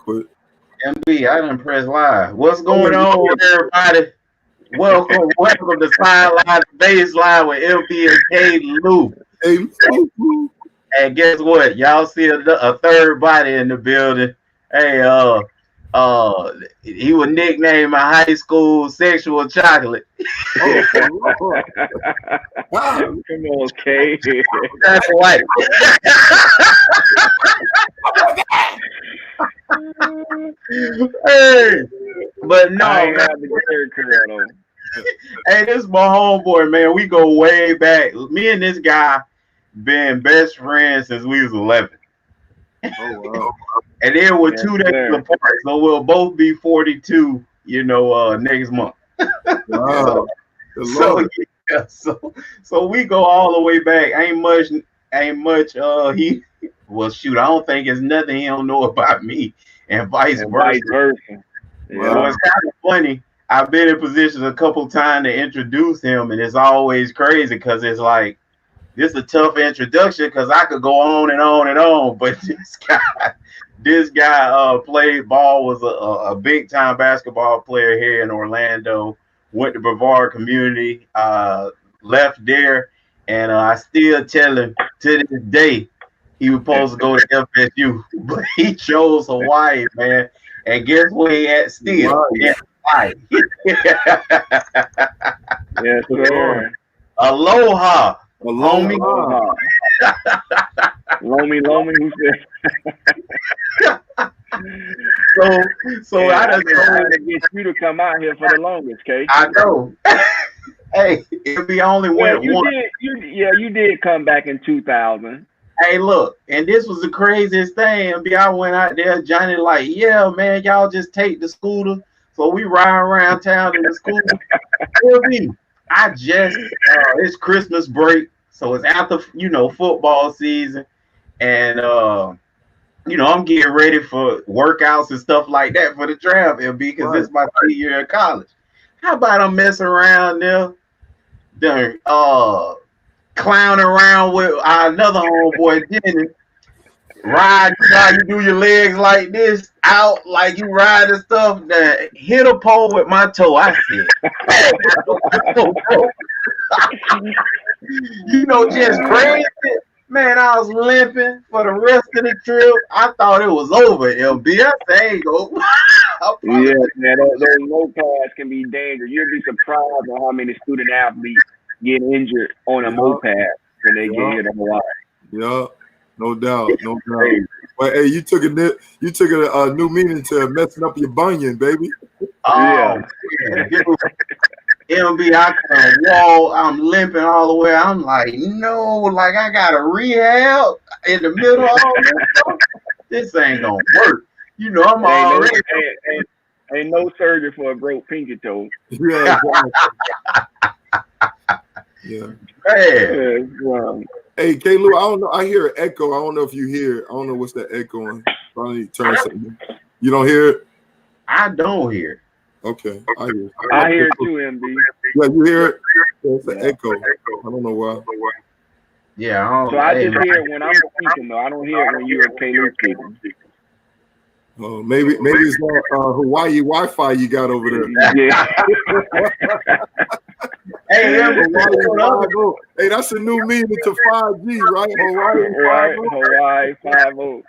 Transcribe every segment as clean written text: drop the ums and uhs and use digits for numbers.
But MB, I done press live. What's going on, everybody? Welcome to Sideline2Baseline with MB and K. Lou. hey, And guess what? Y'all see a third body in the building. Hey, he was nicknamed my high school sexual chocolate. oh, Come on, K. That's right. Hey, but no, I ain't man. have the haircut though. Hey, this is my homeboy, man. We go way back. Me and this guy been best friends since we was 11. oh wow. And then we're Yes, 2 days sir. apart, so we'll both be 42, next month. Wow. The So Lord. yeah, so we go all the way back. Ain't much he well shoot, I don't think it's nothing he don't know about me and vice And versa. vice versa. So Wow. it's kind of funny. I've been in positions a couple times to introduce him, and it's always crazy because it's like this is a tough introduction because I could go on and on and on, but this guy played ball, was a big time basketball player here in Orlando. Went to Brevard Community, left there, and I still tell him to this day he was supposed to go to FSU, but he chose Hawaii, man. And guess where he at still? Wow. In Hawaii. Yes, sir. Aloha, homie. Aloha. Lomi, who said? So Yeah, I I've just been trying to get you to come out here for the longest, K. I know. Hey, if we only Well, went you one. did. You did come back in 2000. Hey, look, and this was the craziest thing. I went out there, Johnny, like, yeah, man, y'all just take the scooter. So we ride around town in the scooter. I just, it's Christmas break, so it's after, football season, and I'm getting ready for workouts and stuff like that for the draft, LB, because it's my 3rd year in college. How about I'm messing around there, clowning around with another homeboy, Jenny. Ride, how you do your legs like this, out like you ride and stuff. Then hit a pole with my toe. I said, just crazy. Man, I was limping for the rest of the trip. I thought it was over, LB. I said, hey, go. Yeah, man, those low pads can be dangerous. You'll be surprised at how many student athletes get injured on a moped when they get here to Hawaii. Yeah, no doubt. But hey, you took a new meaning to messing up your bunion, baby. Oh, yeah. MB, I can't walk. I'm limping all the way. I'm like, no, like I got a rehab in the middle of all this stuff. This ain't gonna work. I'm already. Ain't no surgery for a broke pinky toe. Yeah. Yeah. Man. Hey, K. Lou, I don't know. I hear an echo. I don't know if you hear. I don't know what's that echoing. Probably turn something. You don't hear it? I don't hear. Okay, I hear it. I hear it too, MB. Yeah, you hear it? Yeah, it's an echo. I don't know why. Yeah. So I just hear it when I'm speaking, though. I don't hear it when you're K. Lou speaking. Maybe it's Hawaii Wi-Fi you got over there. Yeah. Hey, hey, that's a new meaning to 5G, right? Hawaii 5-0.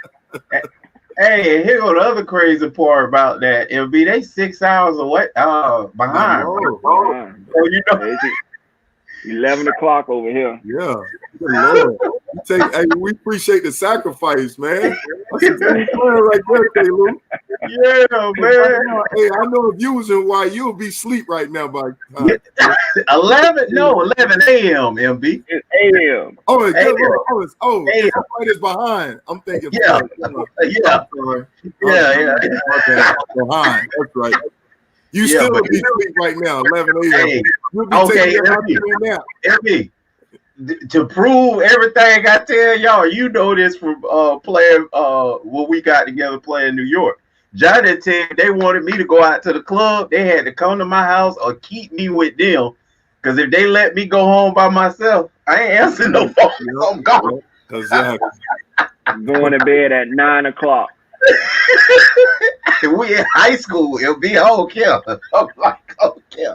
Hey, here go the other crazy part about that. It'll be they 6 hours away, behind. So, 11 o'clock over here. Yeah. Good Lord. We appreciate the sacrifice, man. That's a good plan right there, K. Lou. Yeah, man. Hey, I know if you was in Hawaii, you'll be asleep right now by 11 a.m. MB. It's a.m. Oh, it's right is behind. I'm thinking. Yeah. Behind. That's right. You still be asleep right now, 11 a.m. Hey, You'll be taking your afternoon nap. MB, to prove everything I tell y'all, this from playing when we got together playing New York. Johnny said they wanted me to go out to the club. They had to come to my house or keep me with them. Because if they let me go home by myself, I ain't answering no phone. I'm gone. Exactly. Going to bed at 9 o'clock. We in high school. It'll be okay. I'm like, okay.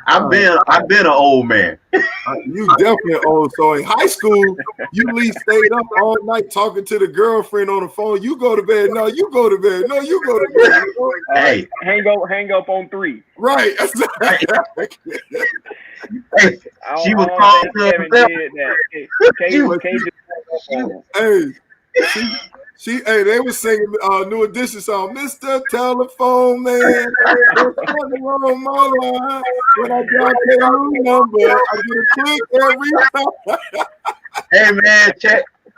I've been an old man. You definitely old. So in high school, you at least stayed up all night talking to the girlfriend on the phone. You go to bed. No, you go to bed. No, you go to bed. You know? Hey, hang up on 3. Right. Hey, she was talking to herself. Hey, they were singing New Edition song, Mr. Telephone Man. There's something wrong with my line. When I got their new number, I get a click every time. Hey man,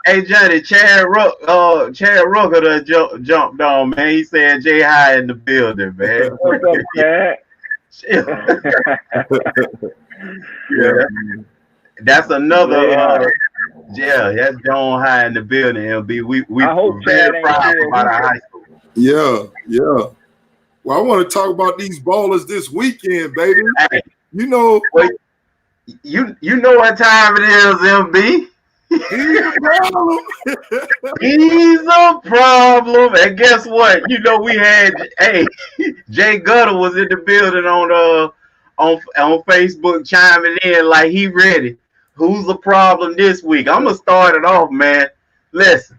hey Johnny, Chad Rucker done jumped on, man. He said Jay High in the building, man. What's up, Chad? Yeah. That's another that's John High in the building, LB. We I hope very proud about our high school. Yeah. Well, I want to talk about these ballers this weekend, baby. Hey, you know you know what time it is, MB. He's a problem. And guess what? You know, we had Jay Gutter was in the building on Facebook chiming in like he ready. Who's the problem this week? I'm gonna start it off, man. Listen,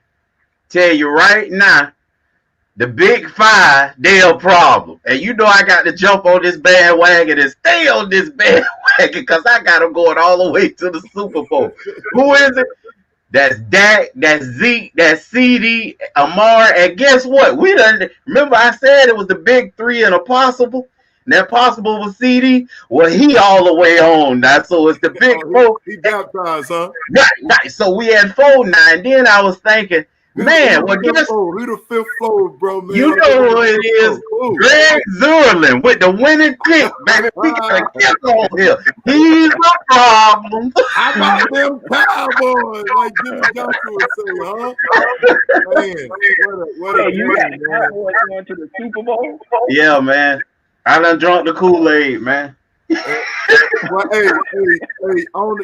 tell you right now, the Big Five, they're a problem. And you know I got to jump on this bandwagon and stay on this bandwagon because I got them going all the way to the Super Bowl. Who is it? That's Dak, that's Zeke, that's CD, Amar, and guess what? We done. Remember I said it was the big three and a possible? And that possible was CD. Well, he all the way on now. So it's the big four. He baptized, huh? Right. So we had 4 now. And then I was thinking, man, well, guess who the 5th floor, bro, man. You know who it is. Greg Zerlin with the winning kick, baby. We got a kick on here. He's a problem. How about them Cowboys, like Jimmy Johnson would say, huh? Man, what a you got the Cowboys going to the Super Bowl? Yeah, man. I done drunk the Kool-Aid, man. Well, hey,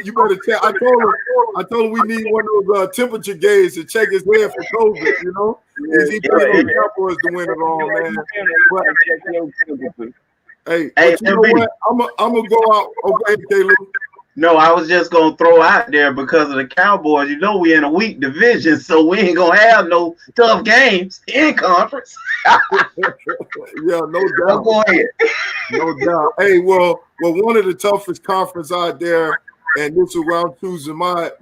you better check. I told him we need one of those temperature gauges to check his head for COVID, you know? Is he playing the Cowboys to win it all, man? But you know what? I'm gonna go out. Okay, Caleb. No, I was just gonna throw out there because of the Cowboys. You know we in a weak division, so we ain't gonna have no tough games in conference. Yeah, no doubt. Go ahead. No doubt. Hey, well, one of the toughest conference out there, and this is where I'm choosing my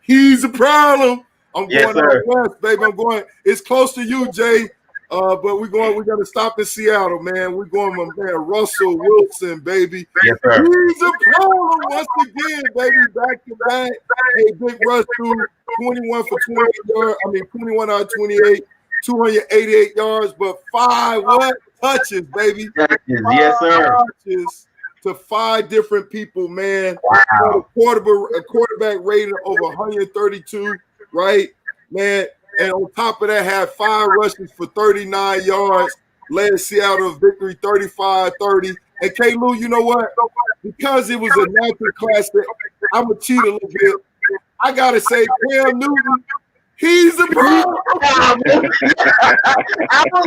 he's a problem. I'm going out west, baby. I'm going. It's close to you, Jay. But we're gonna stop in Seattle, man. We're going with my man Russell Wilson, baby. Yes, sir. He's a problem once again, baby. Back to back. Hey, big rush through 21 for 28 yards. 21 out of 28, 288 yards, but 5 touches, baby. Yes, sir. Touches to 5 different people, man. Wow. A quarterback rating over 132, right, man. And on top of that, had 5 rushes for 39 yards, led Seattle to victory 35-30. And K-Lou, you know what? Because it was a natural classic, I'm going to cheat a little bit. I got to say, Cam Newton, he's a problem. I was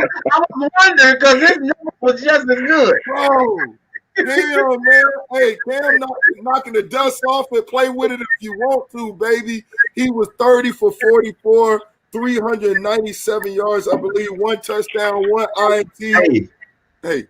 wondering because his number was just as good. Bro, damn, man. Hey, Cam knocking the dust off and play with it if you want to, baby. He was 30 for 44. 397 yards, I believe, 1 touchdown, 1 INT. Hey,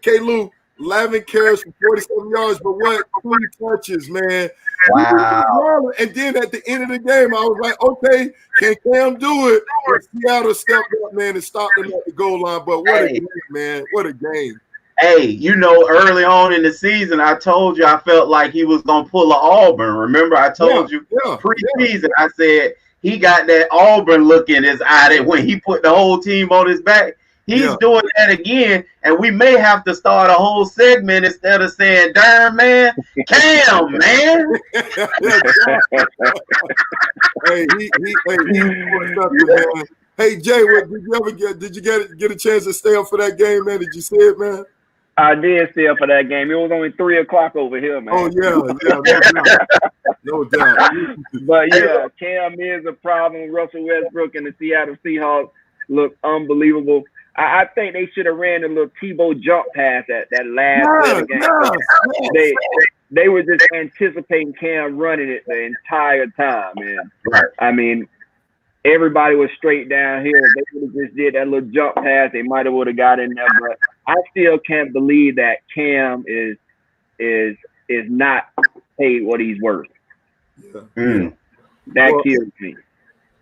K-Lou, 11 carries for 47 yards, but 3 touches, man. Wow. And then at the end of the game, I was like, okay, can Cam do it? But Seattle stepped up, man, and stopped him at the goal line. But what a game, man. What a game. Hey, you know, early on in the season, I told you I felt like he was going to pull an Auburn. Remember, I told you preseason, I said, he got that Auburn look in his eye that when he put the whole team on his back, he's doing that again. And we may have to start a whole segment instead of saying, darn, man, Cam, man. Hey, Jay, did you get a chance to stay up for that game, man? Did you see it, man? I did stay up for that game. It was only 3 o'clock over here, man. Oh yeah, no doubt. But yeah, Cam is a problem. Russell Westbrook and the Seattle Seahawks look unbelievable. I think they should have ran a little Tebow jump pass at that last play of the game. They were just anticipating Cam running it the entire time, man. Right. I mean, everybody was straight downhill. If they would have just did that little jump pass, they might have would have got in there. But I still can't believe that Cam is not paid what he's worth. Yeah. That kills me.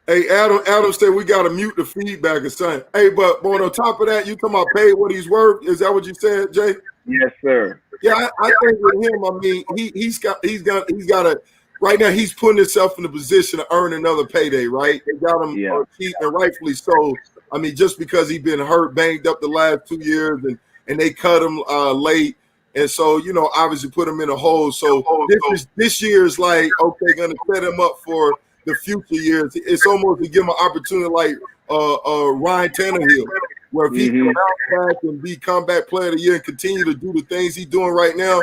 Hey, Adam said we got to mute the feedback or something. Hey, but on top of that, you talking about paid what he's worth? Is that what you said, Jay? Yes, sir. Yeah, I think with him, I mean, he's got a right now. He's putting himself in a position to earn another payday. Right? They got him cheap, and rightfully so. I mean, just because he's been hurt, banged up the last 2 years, and they cut him late, and so obviously put him in a hole. So this year is like going to set him up for the future years. It's almost to give him an opportunity like Ryan Tannehill, where if he can bounce back and be comeback player of the year and continue to do the things he's doing right now,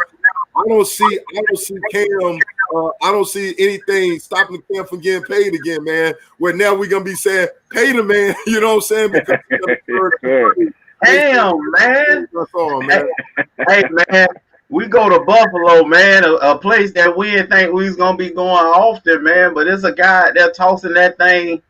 I don't see Cam. I don't see anything stopping Cam from getting paid again, man. Where now we're gonna be saying, pay the man. You know what I'm saying? Damn, man. That's all, man. Hey, man. We go to Buffalo, man, a place that we didn't think we was going to be going often, man. But it's a guy there tossing that thing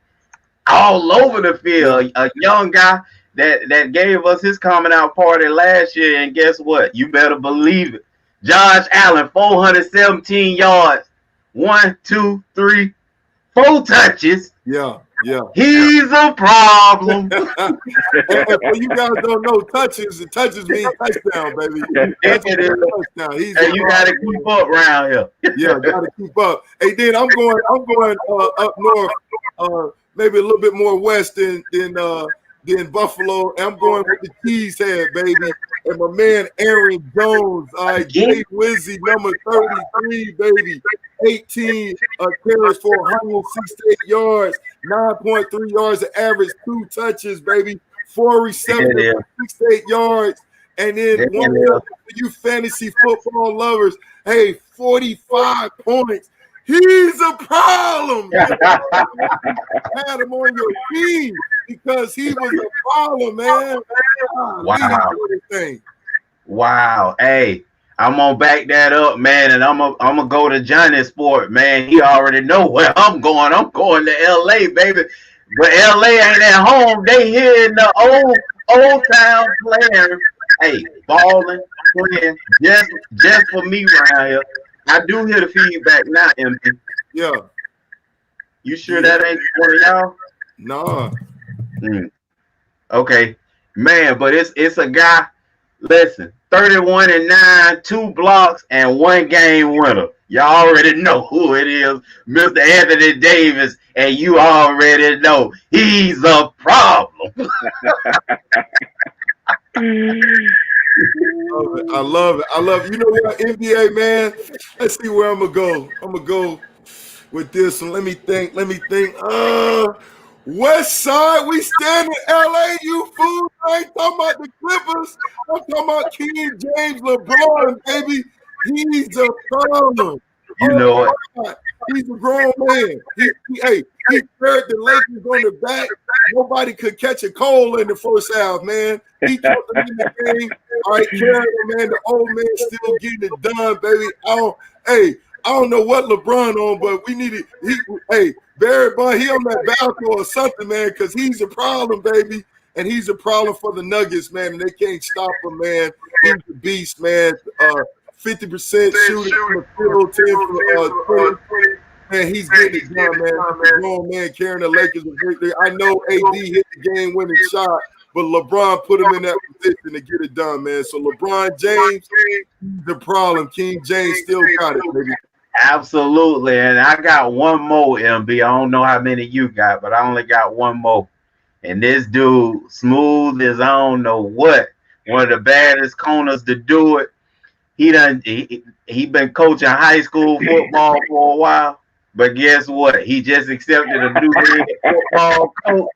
all over the field. A young guy that gave us his coming out party last year. And guess what? You better believe it. Josh Allen, 417 yards. 1, 2, 3, 4 touches. Yeah. He's a problem. And for you guys don't know, touches mean touchdown, baby. Touchdown. Hey, you got to keep up around here. Yeah, got to keep up. Hey, then I'm going up north, maybe a little bit more west than Buffalo. I'm going with the Cheesehead, baby. And my man Aaron Jones, Jay Wizzy, number 33, baby. 18 carries for 168 yards, 9.3 yards of average, 2 touches, baby. 4 receptions, 68 yards. And then one for you fantasy football lovers, hey, 45 points. He's a problem. Had him on your team because he was a problem, man. Wow. Hey, I'm gonna back that up, man, and I'm gonna go to Johnny Sport, man. He already know where I'm going. I'm going to LA, baby. But LA ain't at home. They here in the old town playing. Hey, balling, playing just for me right here. I do hear the feedback now, MP. Yeah. You sure that ain't one of y'all? No. Okay, man, but it's a guy. Listen, 31-9, 2 blocks, and 1 game winner. Y'all already know who it is, Mr. Anthony Davis, and you already know he's a problem. I love it. You know what, NBA, man? Let's see where I'm gonna go. I'm gonna go with this one. Let me think. West Side, we stand in LA, you fools. I ain't talking about the Clippers. I'm talking about King James LeBron, baby. He's a problem. You know it. He's a grown man. He carried the Lakers on the back. Nobody could catch a cold in the first half, man. He took them in the game. All right, carrying him, man. The old man still getting it done, baby. I don't know what LeBron on, but we need it. Barry Bond, he on that balcony or something, man, because he's a problem, baby. And he's a problem for the Nuggets, man. And they can't stop him, man. He's a beast, man. 50% shooting from the field, 10 for 20. Man, he's getting it done, man. Grown man carrying the Lakers. I know AD hit the game-winning shot, but LeBron put him in that position to get it done, man. So LeBron James, the problem. King James still got it, baby. Absolutely. And I got one more, MB. I don't know how many you got, but I only got one more. And this dude, smooth as I don't know what, one of the baddest corners to do it. He been coaching high school football for a while, but guess what? He just accepted a new head football coach.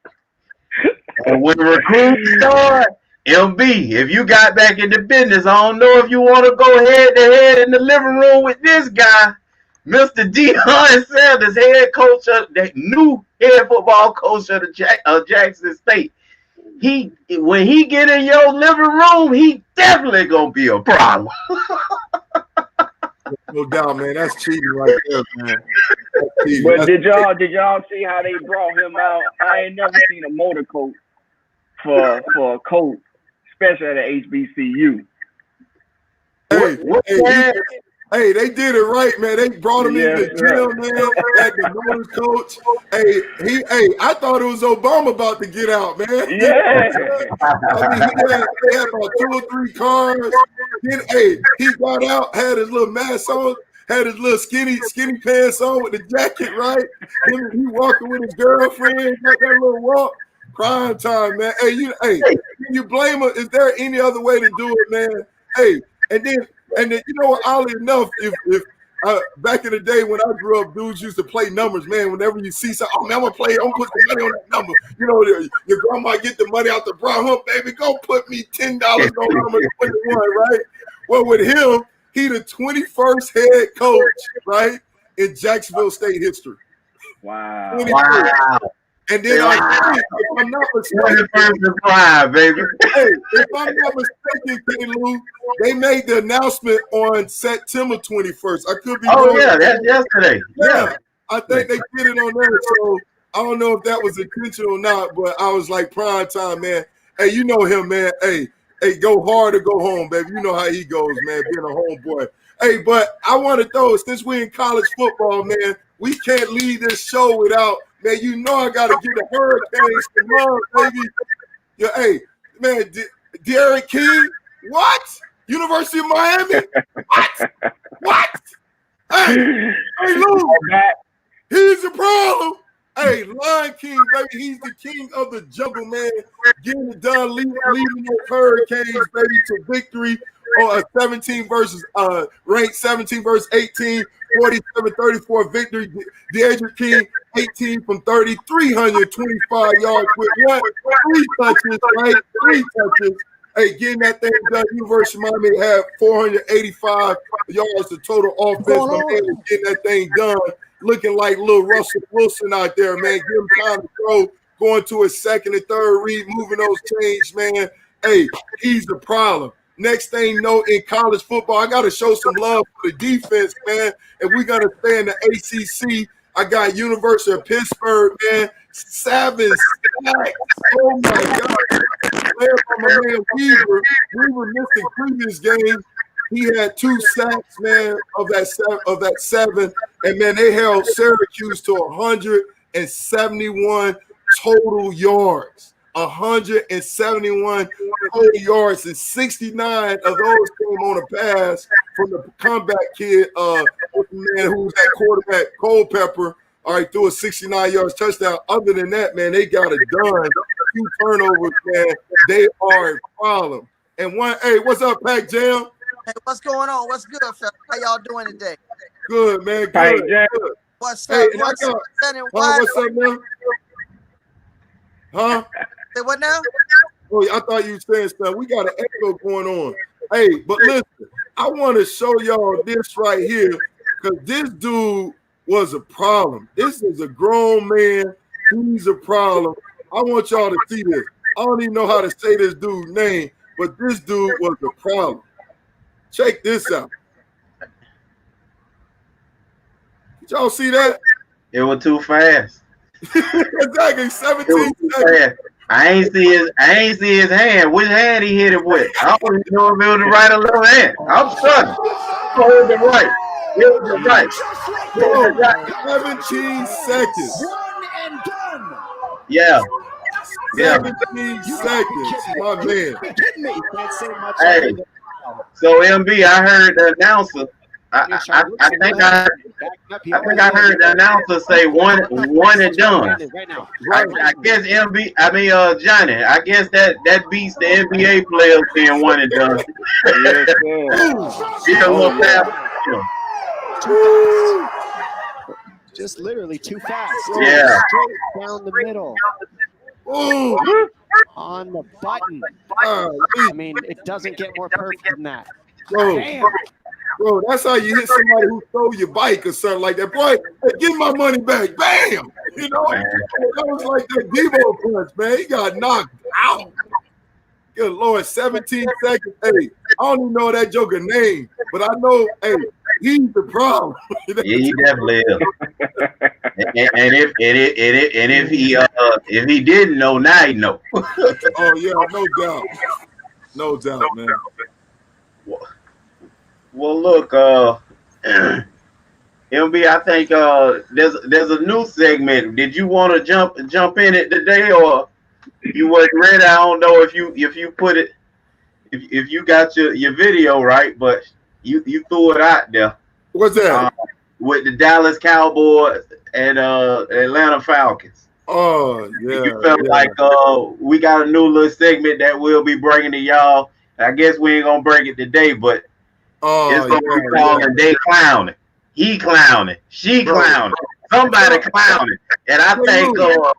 And when recruits start, MB, if you got back into business, I don't know if you want to go head to head in the living room with this guy, Mr. Deion Sanders, head coach of the new head football coach of the Jackson State. When he get in your living room, he definitely gonna be a problem. No doubt, man. That's cheating right there, man. But did y'all see how they brought him out? I ain't never seen a motor coach for a coach, especially at a HBCU. Hey, they did it right, man. They brought him in the gym, man. At the motor coach. I thought it was Obama about to get out, man. Yeah. I mean, they had about 2 or 3 cars. Then, he got out, had his little mask on, had his little skinny pants on with the jacket, right? He walking with his girlfriend, got that little walk. Prime time, man. Can you blame her? Is there any other way to do it, man? And then you know what? Oddly enough, if back in the day when I grew up, dudes used to play numbers, man. Whenever you see something, I'm gonna put the money on that number. You know, your grandma get the money out the bra hump, baby. Go put me $10 on number 21, right? Well, with him, he the 21st head coach, right, in Jacksonville State history. Wow. And then if I'm not mistaken, baby. If I'm not mistaken, King Lou, they made the announcement on September 21st. I could be wrong. That's yesterday. Yeah. I think they did it on there. So I don't know if that was intentional or not, but I was like, prime time, man. Hey, you know him, man. Hey, go hard or go home, baby. You know how he goes, man, being a homeboy. Hey, but I want to throw, since we're in college football, man, we can't leave this show without, man, you know I got to get the Hurricanes some love, baby. Yeah, hey, man, Derek King, what? University of Miami? What? Hey, Lou, he's the problem. Hey, Lion King, baby, he's the king of the jungle, man. Getting it done, leading those Hurricanes, baby, to victory on a 17 versus ranked 17 versus 18, 47-34 victory. Deidre King, 18 from 30, 325 yards with what? 3 touches, right? 3 touches. Hey, getting that thing done. University of Miami had 485 yards of total offense. Getting that thing done. Looking like little Russell Wilson out there, man. Give him time to throw, going to his second and third read, moving those chains, man. Hey, he's the problem. Next thing you know, in college football, I got to show some love for the defense, man. And we got to stay in the ACC. I got University of Pittsburgh, man. 7 sacks. Oh, my God. Player from my man Weaver. Weaver missed the previous game. He had 2 sacks, man, of that 7. And, man, they held Syracuse to 171 total yards. 171 total yards, and 69 of those came on a pass from the comeback kid, the man who was that quarterback, Culpepper. All right, threw a 69 yards touchdown. Other than that, man, they got it done. 2 turnovers, man. They are a problem. And hey, what's up, Pac Jam? Hey, what's going on? What's good, fella? How y'all doing today? Good, man. Good. Hey, Good. What's Hey, up? What's up, man? Huh? Say what now? Oh, I thought you were saying stuff. We got an echo going on. Hey, but listen, I want to show y'all this right here because this dude was a problem. This is a grown man. He's a problem. I want y'all to see this. I don't even know how to say this dude's name, but this dude was a problem. Check this out. Did y'all see that? It was too fast. Exactly, 17 seconds. I ain't see his hand. Which hand he hit it with? I don't even know if it was the right or left hand. I'm stuck. Hold it right. It was the right. 17 seconds. Yeah. 17 seconds, my man. Hey, so MB, I heard the announcer. I think I heard the announcer say one and done. I guess Johnny. I guess that beats the NBA players being one and done. Just literally too fast. Yeah. Straight down the middle. Ooh. on the button. I I mean, it doesn't get more perfect than that. Bro, Damn. bro, that's how you hit somebody who stole your bike or something like that. Boy, hey, give my money back. Bam! You know, that was like that Debo punch, man. He got knocked out. Good Lord, 17 seconds. Hey, I don't even know that joker name, but I know, hey, he's the problem. Yeah, he definitely is. And if he didn't know, now he know. Oh yeah, no doubt, man. Well, look, MB, I think there's a new segment. Did you want to jump in it today, or you wasn't ready? I don't know if you put it, if you got your video right, but you threw it out there. What's that? With the Dallas Cowboys and Atlanta Falcons. Oh yeah. You felt like we got a new little segment that we'll be bringing to y'all. I guess we ain't gonna bring it today, but it's gonna be calling they clowning. He clowning. She clowning. Somebody clowning. And I think the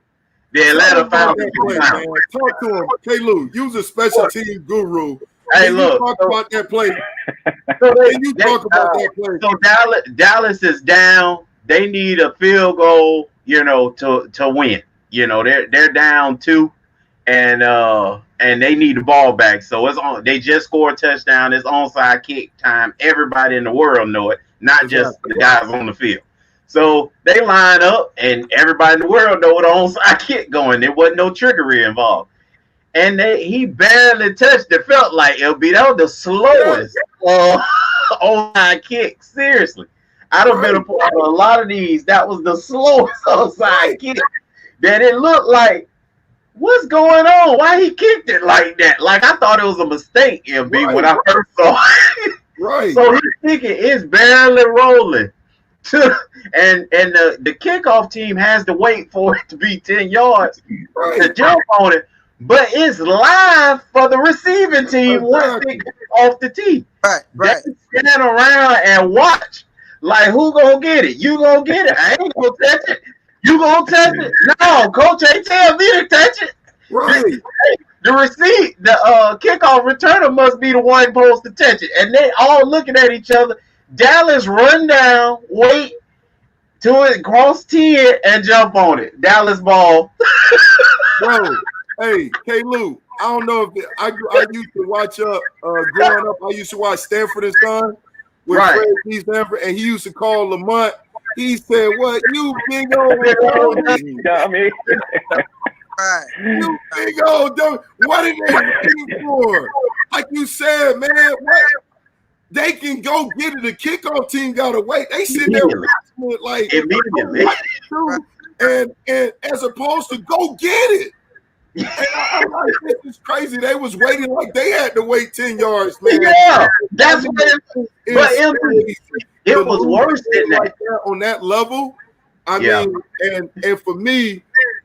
Atlanta Falcons clowning. Talk to him. Hey Lou, you's a special team guru. Hey, look. Talk about that play. So Dallas is down. They need a field goal, to win. They're down 2, and they need the ball back. So it's on. They just scored a touchdown. It's onside kick time. Everybody in the world know it, not just the guys on the field. So they line up, and everybody in the world know the onside kick going. There wasn't no trickery involved. And he barely touched it. Felt like that was the slowest onside kick. Seriously. I'd have been a part of a lot of these. That was the slowest onside kick. That it looked like, what's going on? Why he kicked it like that? Like, I thought it was a mistake, MB, when I first saw it. Right. So his kicking is barely rolling. And the kickoff team has to wait for it to be 10 yards to jump on it. But it's live for the receiving team once they get off the tee. Right. They stand around and watch. Like, who gonna get it? You gonna get it? I ain't gonna touch it. You gonna touch it? No, coach ain't tell me to touch it. Right. The kickoff returner must be the one supposed to touch it. And they all looking at each other. Dallas run down, wait till it cross 10 and jump on it. Dallas ball. Bro. Hey, Lou, I don't know if I used to watch growing up. I used to watch Stanford and Son with Fred T. Stanford, and he used to call Lamont. He said, "What you big old dummy? Right. You big old dummy? What are they waiting for? Like you said, man, what? They can go get it. The kickoff team gotta wait. They sit there watching it like immediately, and as opposed to go get it. And I'm like, this is crazy. They was waiting like they had to wait 10 yards, man. Yeah, that's what it was worse than that. On that level. I mean, and for me,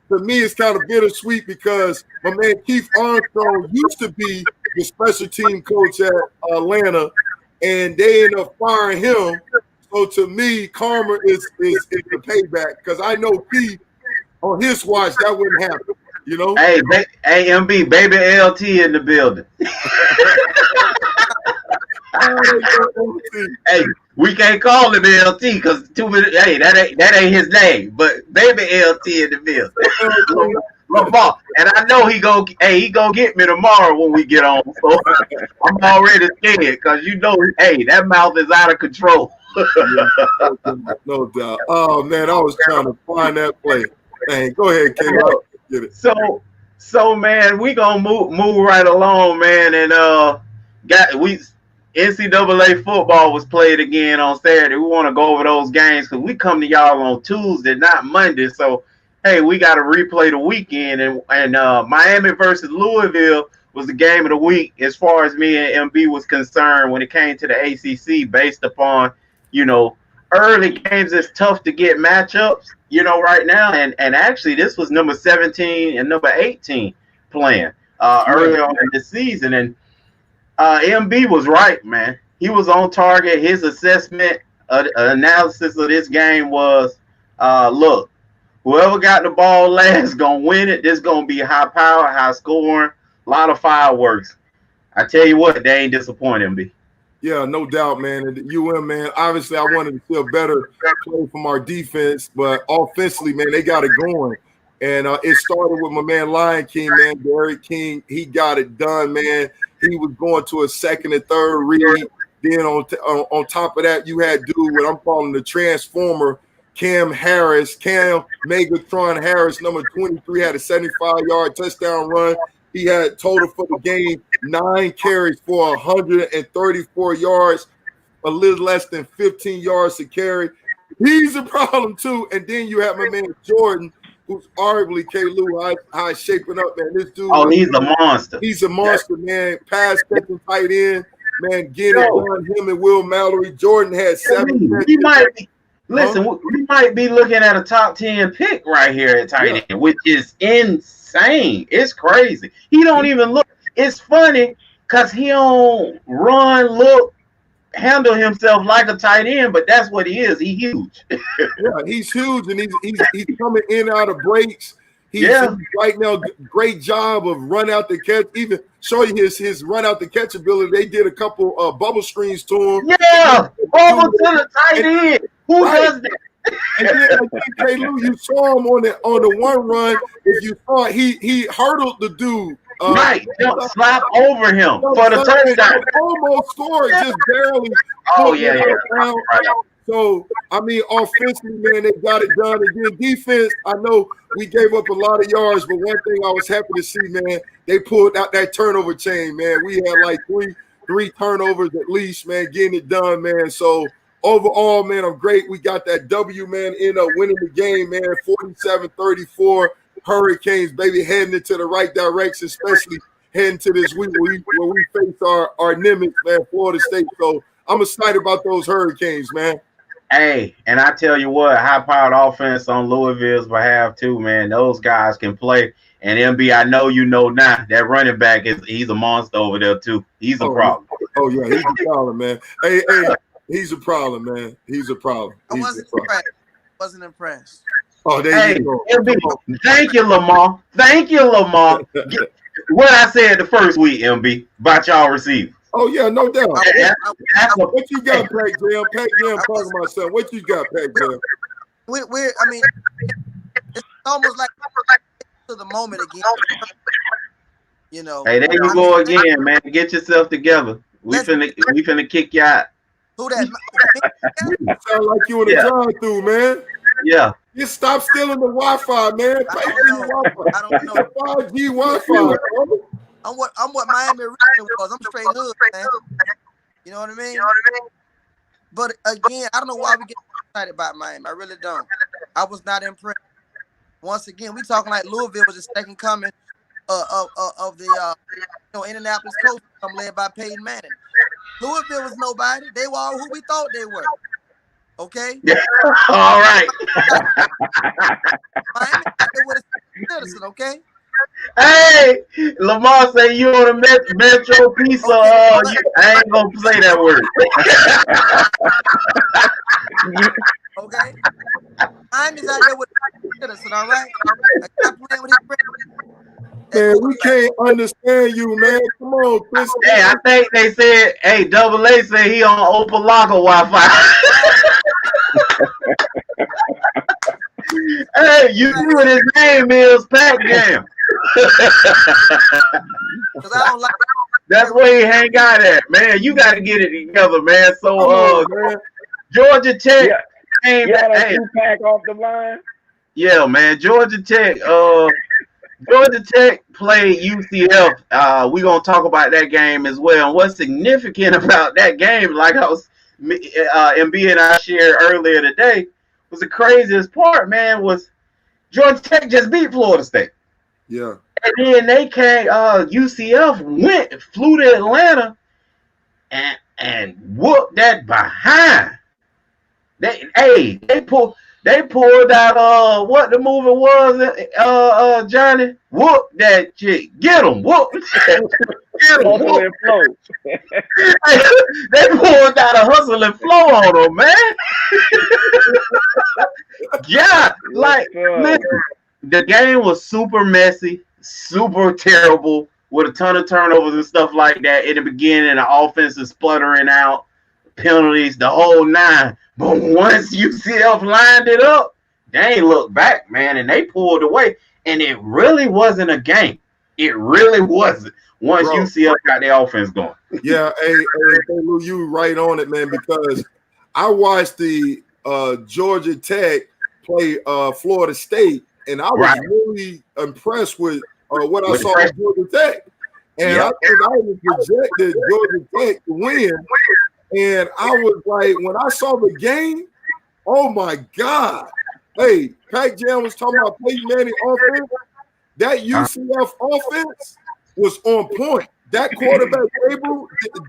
it's kind of bittersweet because my man Keith Armstrong used to be the special team coach at Atlanta, and they ended up firing him. So to me, karma is the payback because I know Keith on his watch that wouldn't happen. Hey, MB, baby LT in the building. Hey, we can't call him LT because 2 minutes. Hey, that ain't his name, but baby LT in the building. Lamar, and I know he gonna get me tomorrow when we get on. So I'm already scared because that mouth is out of control. No doubt. Oh man, I was trying to find that play. Hey, go ahead, Caleb. So man, we gonna move right along, man, and NCAA football was played again on Saturday. We want to go over those games because we come to y'all on Tuesday, not Monday. So hey, we got to replay the weekend, and Miami versus Louisville was the game of the week as far as me and MB was concerned when it came to the ACC, based upon early games. It's tough to get matchups. Right now, and actually this was number 17 and number 18 playing early on in the season, and MB was right, man. He was on target. His assessment, analysis of this game was, look, Whoever got the ball last gonna win it. This gonna be high power, high scoring, a lot of fireworks. I tell you what, they ain't disappointing me. Yeah, no doubt, man. And the UM, man, obviously I wanted to see a better play from our defense, but offensively, man, they got it going. And it started with my man Lion King, man, Derek King. He got it done, man. He was going to a second and third read. Then on top of that, you had dude what I'm calling the transformer, Cam Megatron Harris, number 23, had a 75-yard touchdown run. He had total for the game 9 carries for 134 yards, a little less than 15 yards to carry. He's a problem too. And then you have my man Jordan, who's arguably K-Lou, how he's shaping up, man. This dude. Oh, he's a monster. He's a monster, man. Pass catching tight end, man. Get it done. Him and Will Mallory. Jordan had 7. We might be, listen, we might be looking at a top 10 pick right here at tight end, which is insane. It's crazy. He don't even look. It's funny because he don't run, look, handle himself like a tight end, but that's what he is. He's huge. Yeah, he's huge, and he's coming in out of breaks. He's right now great job of run out the catch. Even show you his run out the catch ability. They did a couple bubble screens to him. Yeah, over to the tight end. Who does that? And then K-Lou, you saw him on the one run. If you saw he hurdled the dude. Right, slap over him for the touchdown. Almost scored, just barely. Oh yeah. Right. So I mean, offensively, man, they got it done. And then defense, I know we gave up a lot of yards, but one thing I was happy to see, man, they pulled out that turnover chain, man. We had like three turnovers at least, man, getting it done, man. So overall, man, I'm great. We got that W, man, end up winning the game, man, 47-34. Hurricanes, baby, heading into the right direction, especially heading to this week where we face our nemesis, man, Florida State. So I'm excited about those Hurricanes, man. Hey, and I tell you what, high-powered offense on Louisville's behalf too, man. Those guys can play. And MB, I know you know now that running back he's a monster over there too. He's a problem. Oh yeah, he's a problem, man. Hey, he's a problem, man. He's a problem. I wasn't impressed. Oh, there you go. MB, thank you, Lamar. Thank you, Lamar. What I said the first week, MB, about y'all receivers. Oh yeah, no doubt. What you got, Pac Jam? Pac Jam talking about something. What you got, Pac Jam? I mean, it's almost like to the moment again. You know. Hey, there you go again, man. Get yourself together. We finna kick you out. Who that? Sound like you in a drive-through, man. Yeah. Just stop stealing the Wi-Fi, man. I don't know. 5G Wi-Fi. I'm what Miami was. I'm straight hood, man. You know what I mean? But again, I don't know why we get excited about Miami. I really don't. I was not impressed. Once again, we talking like Louisville was the second coming of the Indianapolis Colts, led by Peyton Manning. Louisville was nobody. They were all who we thought they were. Okay. All right. Miami was a citizen. Okay. Hey, Lamar say you on a Metro pizza. I ain't gonna say that word. Okay. Miami's out there with a citizen. All right. Stop playing with his friends. Man, we can't understand you, man. Come on, Chris. Hey, I think they said, hey, Double A said he on Opalaka Wi-Fi. Hey, you see what his name is, Pac Jam. That's where he hang out at, man. You got to get it together, man. So, Georgia Tech. You got a two-pack off the line? Yeah, man. Georgia Tech. Georgia Tech played UCF. We're going to talk about that game as well. And what's significant about that game, like I was MB and I shared earlier today, was the craziest part, man, was Georgia Tech just beat Florida State. Yeah. And then they came, UCF flew to Atlanta and whooped that behind. They pulled out what the movie was, Johnny. Whoop that chick. Get him. Whoop. Get him. Whoop. They pulled out a hustle and flow on him, man. Yeah, like listen, the game was super messy, super terrible, with a ton of turnovers and stuff like that in the beginning. The offense is sputtering out, penalties, the whole nine. But once UCF lined it up, they ain't looked back, man, and they pulled away. And it really wasn't a game. It really wasn't. Once UCF got their offense going. Yeah, hey, Lou, you right on it, man, because I watched the Georgia Tech play Florida State, and I was really impressed with what I saw at Georgia Tech. And I think I was projected Georgia Tech to win. And I was like, when I saw the game, oh my God. Hey, Pac Jam was talking about Peyton Manning offense. That UCF offense was on point. That quarterback,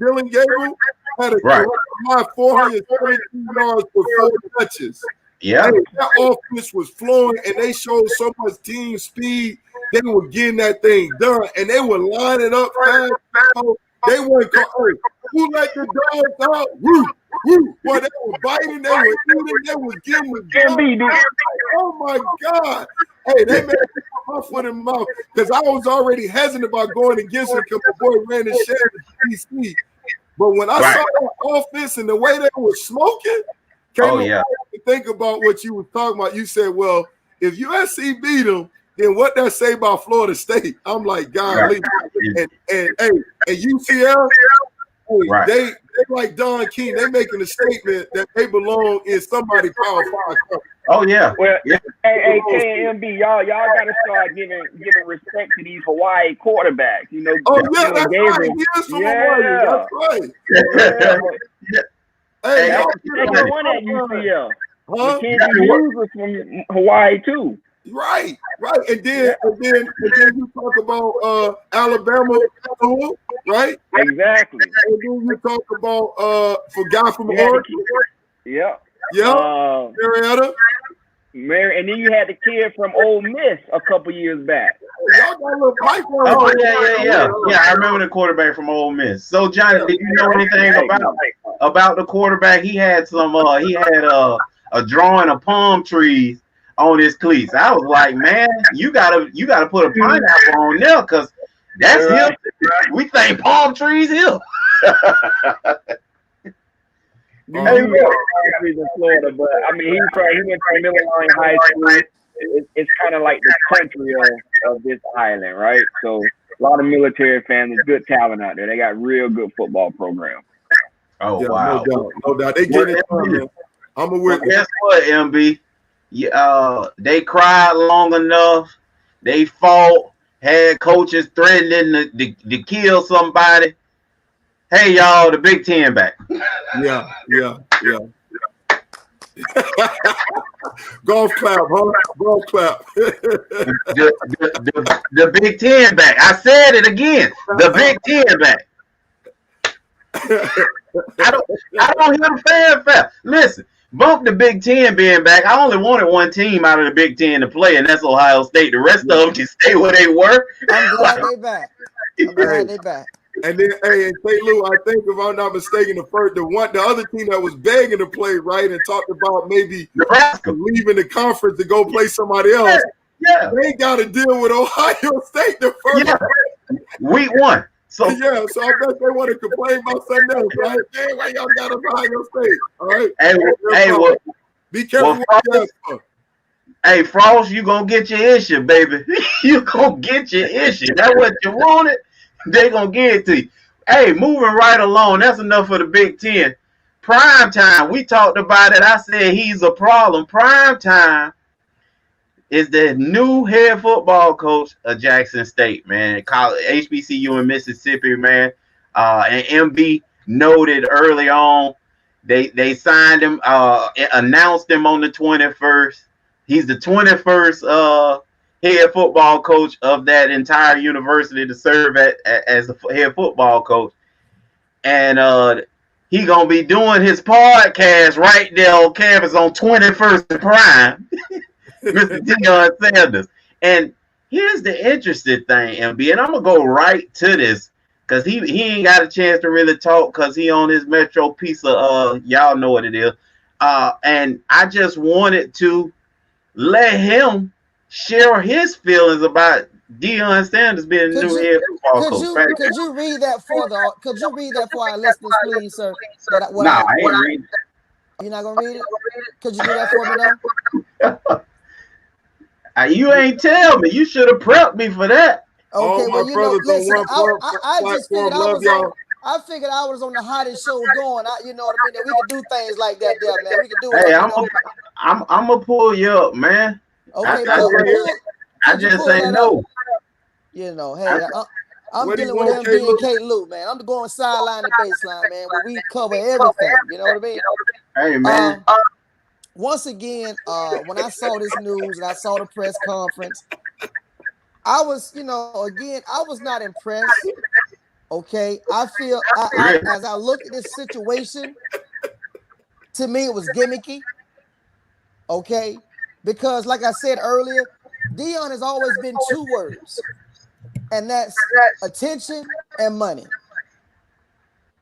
Dylan Gabriel, had a high 472 yards for 4 touches. Yeah. Hey, that offense was flowing, and they showed so much team speed. They were getting that thing done, and they were lining up fast. They weren't called, who let the dogs out? Woo, woo. Boy, they were biting, they were eating, they were giving the oh my God. Hey, they made me put my foot in my mouth because I was already hesitant about going against him because my boy ran his shit in DC. But when I saw that offense and the way they were smoking, to think about what you were talking about. You said, well, if USC beat them, then what that say about Florida State? I'm like, golly. And UCL, they like Don King. They making a statement that they belong in somebody Power 5 company. Oh yeah. Well, hey, KMB, y'all gotta start giving respect to these Hawaii quarterbacks. You know. Oh yeah, that's right. He is from Hawaii. That's right. Hey, that's the second one at UCL. Mackenzie Hughes was from Hawaii too. Right. And then you talk about Alabama, right? Exactly. And then you talk about for guy from Oregon. Yeah. Marietta. And then you had the kid from Ole Miss a couple years back. Y'all got a little pipeline. Oh yeah. I remember the quarterback from Ole Miss. So Johnny, did you know anything about the quarterback? He had some. He had a drawing of palm trees on his cleats. I was like, man, you gotta put a pineapple on there because that's him. We think palm trees here. He's in Florida, but I mean, he went to Millerline High School. It's kind of like the country of this island, right? So a lot of military families, good talent out there. They got real good football programs. Oh yeah, wow, no doubt. They get it. I'm aware. Guess what, MB? They cried long enough. They fought. Had coaches threatening to kill somebody. Hey, y'all, the Big Ten back. Yeah. Golf clap, huh? Golf clap. the Big Ten back. I said it again. The Big Ten back. I don't hear the fanfare. Listen, bump the Big Ten being back. I only wanted one team out of the Big Ten to play, and that's Ohio State. The rest of them can stay where they were. I'm glad they back. And then, hey, and St. Lou, I think if I'm not mistaken, the other team that was begging to play, right, and talked about maybe Nebraska leaving the conference to go play somebody else. Yeah. They got to deal with Ohio State the first week 1. So so I bet they want to complain about something else, right? Hey, why y'all got Ohio State? All right. Hey, be careful what you ask for. Hey, Frost, you gonna get your issue, baby. You gonna get your issue. That's what you wanted. They gonna give it to you. Hey, moving right along. That's enough for the Big Ten. Prime time. We talked about it. I said he's a problem. Prime time is the new head football coach of Jackson State, man. College, HBCU in Mississippi, man. And MB noted early on, they signed him, announced him on the 21st. He's the 21st head football coach of that entire university to serve as the head football coach. And he gonna be doing his podcast right there on campus on 21st and Prime, Mr. Deion Sanders. And here's the interesting thing, MB, and I'm gonna go right to this because he ain't got a chance to really talk because he on his Metro piece of y'all know what it is. And I just wanted to let him share his feelings about Deion Sanders being the new head football coach. Could you read that for our listeners, please, sir? I ain't reading. You're not gonna read it? Could you do that for me though? You ain't tell me. You should have prepped me for that. Okay, well, listen, I just figured I figured I was on the hottest show going. You know what I mean? That we could do things like that, there, man. We could do it. Hey, I'm gonna pull you up, man. Okay, I just say no. You know, hey, I'm dealing with MB and K. Lou, man. I'm going sideline to baseline, man, where we cover everything. You know what I mean? Hey, man. Once again, when I saw this news and I saw the press conference, I was, I was not impressed. Okay, I feel as I look at this situation, to me it was gimmicky. Okay, because like I said earlier, Deion has always been two words, and that's attention and money.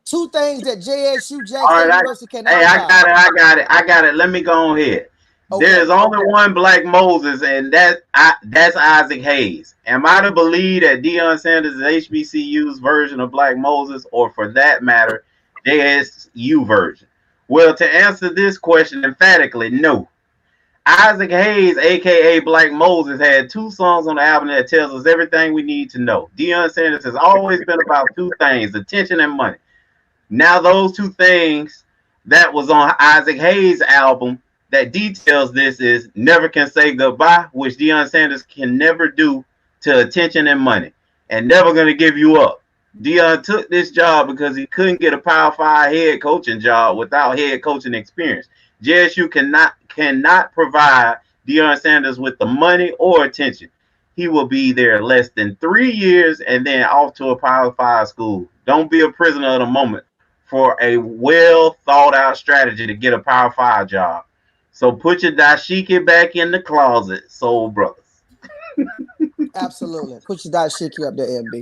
Two things that JSU Jackson University cannot. Hey, I got it. Let me go on here. Okay. There's only one Black Moses, and that's Isaac Hayes. Am I to believe that Deion Sanders is HBCU's version of Black Moses, or for that matter, JSU version? Well, to answer this question emphatically, no. Isaac Hayes, aka Black Moses, had 2 songs on the album that tells us everything we need to know. Deion Sanders has always been about 2 things: attention and money. Now, those 2 things that was on Isaac Hayes' album that details this is Never Can Say Goodbye, which Deion Sanders can never do, to attention and money, and Never Gonna Give You Up. Deion took this job because he couldn't get a Power 5 head coaching job without head coaching experience. JSU cannot provide Deion Sanders with the money or attention. He will be there less than 3 years and then off to a Power 5 school. Don't be a prisoner of the moment for a well thought out strategy to get a Power 5 job. So put your dashiki back in the closet, soul brothers. Absolutely. Put your dashiki up there, MB.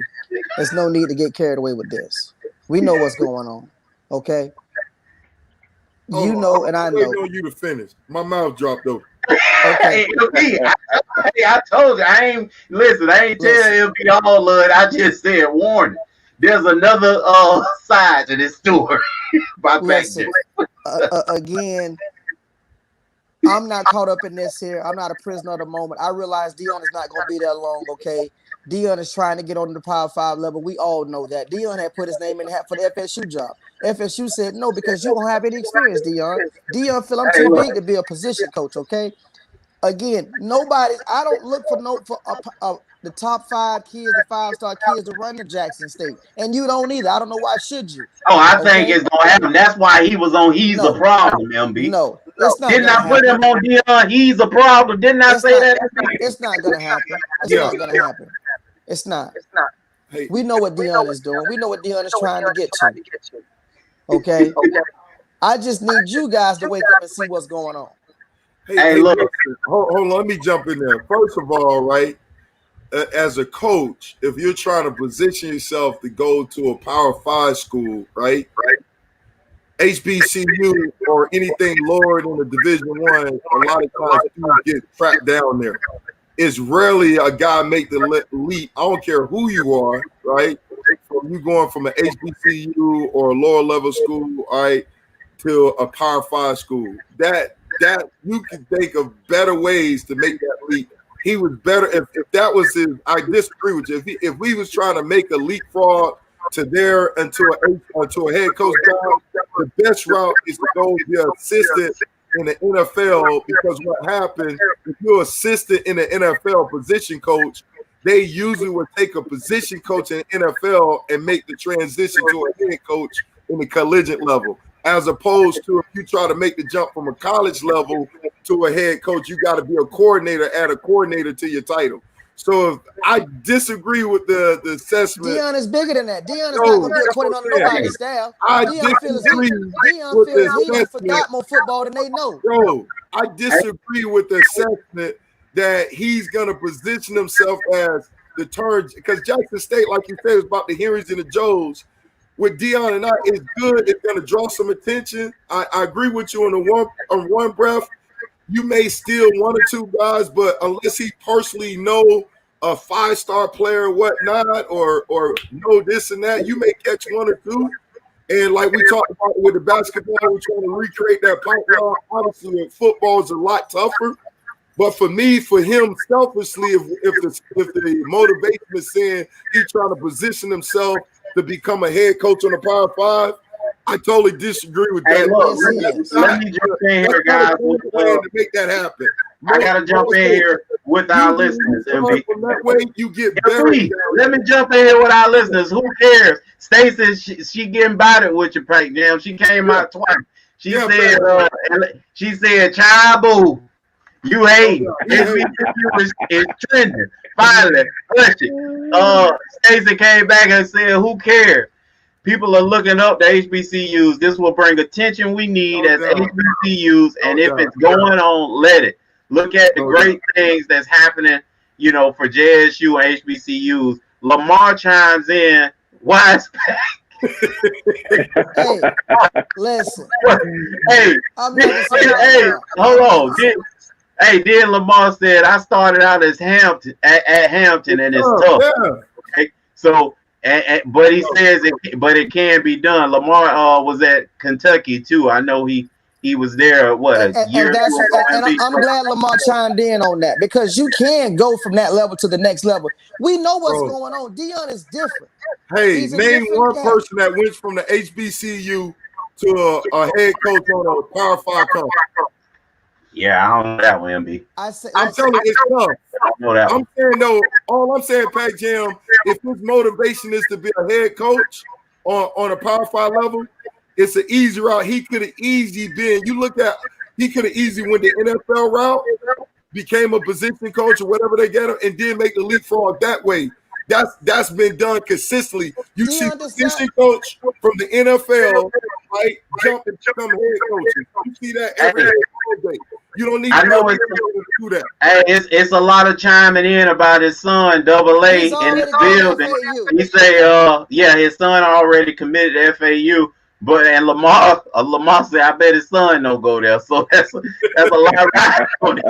There's no need to get carried away with this. We know what's going on. Okay? You know, and I know. I'm waiting on you to finish. My mouth dropped open. Okay. I told you, I ain't telling MB all of it. I just said warning. There's another side to this story. Again, I'm not caught up in this here. I'm not a prisoner of the moment. I realize Deion is not going to be that long, okay? Deion is trying to get on the Power 5 level. We all know that. Deion had put his name in the hat for the FSU job. FSU said no because you don't have any experience, Deion. Deion feel I'm too big to be a position coach, okay? Again, I don't look for the top 5 kids, the 5-star kids to run to Jackson State. And you don't either. I don't know why should you. Oh, I think it's going to happen. That's why he was on He's a Problem, MB. No, it's not. Didn't I put him on Deion? He's a problem. Didn't I say that? It's not going to happen. It's not going to happen. It's not. Hey. We know what Deion is doing. We know what Deion is trying to get to. Okay? I just need you guys to wake up and see what's going on. Hey, look. Hold on. Let me jump in there. First of all, right, as a coach, if you're trying to position yourself to go to a Power 5 school, right? HBCU or anything lower than the Division I, a lot of times you get trapped down there. It's rarely a guy make the leap. I don't care who you are, right? From you going from an HBCU or a lower level school, all right, to a Power 5 school. That you can think of better ways to make that leap. He was better if that was his. I disagree with you. If we was trying to make a leapfrog to there into a head coach job, the best route is to go be an assistant in the NFL, because what happened if you're assistant in the NFL position coach, they usually would take a position coach in the NFL and make the transition to a head coach in the collegiate level. As opposed to if you try to make the jump from a college level to a head coach, you got to be a coordinator, add a coordinator to your title. So if I disagree with the assessment. Deion is bigger than that. Deion is not going to be a coordinator on nobody's staff. Deion feels he forgot more football than they know. Bro, I disagree with the assessment that he's going to position himself as the turn, because Jackson State, like you said, is about the Henrys and the Joes. With Deion and I, it's good. It's going to draw some attention. I agree with you on one breath. you may steal one or two guys, but unless he personally know a 5-star player or whatnot, or know this and that, you may catch one or two. And like we talked about with the basketball, we're trying to recreate that pipeline. Obviously, football is a lot tougher. But for me, for him, selfishly, if the motivation is saying he's trying to position himself to become a head coach on the Power 5, I totally disagree with that. Hey, look, let me jump in here, guys. To make that happen. I gotta jump in here with our listeners. From that way, you get better. Let me jump in here with our listeners. Who cares? Stacey, she getting about with you, Prank Jam. She came out twice. She said, "Child boo, you hate. It's trending. Finally, push it." Stacey came back and said, "Who cares? People are looking up the HBCUs. This will bring attention we need as HBCUs, and if it's going on, let it. Look at the great things that's happening, for JSU and HBCUs." Lamar chimes in, "Wise Hey, listen. Hey, hold on. Then Lamar said, "I started out as Hampton at Hampton, and it's tough." Okay, so. But he says it can be done. Lamar was at Kentucky too. I know he was there. I'm glad Lamar chimed in on that, because you can go from that level to the next level. We know what's going on. Deion is different. Hey, name one person that went from the HBCU to a head coach on a Power 5 conference. Yeah, I don't know that one, MB. I'm telling you, it's tough. I'm saying though, all I'm saying, Pac Jam, if his motivation is to be a head coach on a Power 5 level, it's an easy route. He could have easily been. He could have easily went the NFL route, became a position coach or whatever they get him, and then make the leapfrog that way. That's been done consistently. You see position coach from the NFL, right, jump and become head coach. You see that every day. You don't need to do that. Hey, it's a lot of chiming in about his son, Double A, in his building. He say, his son already committed to FAU. And Lamar said, "I bet his son don't go there." So that's a lot right on it.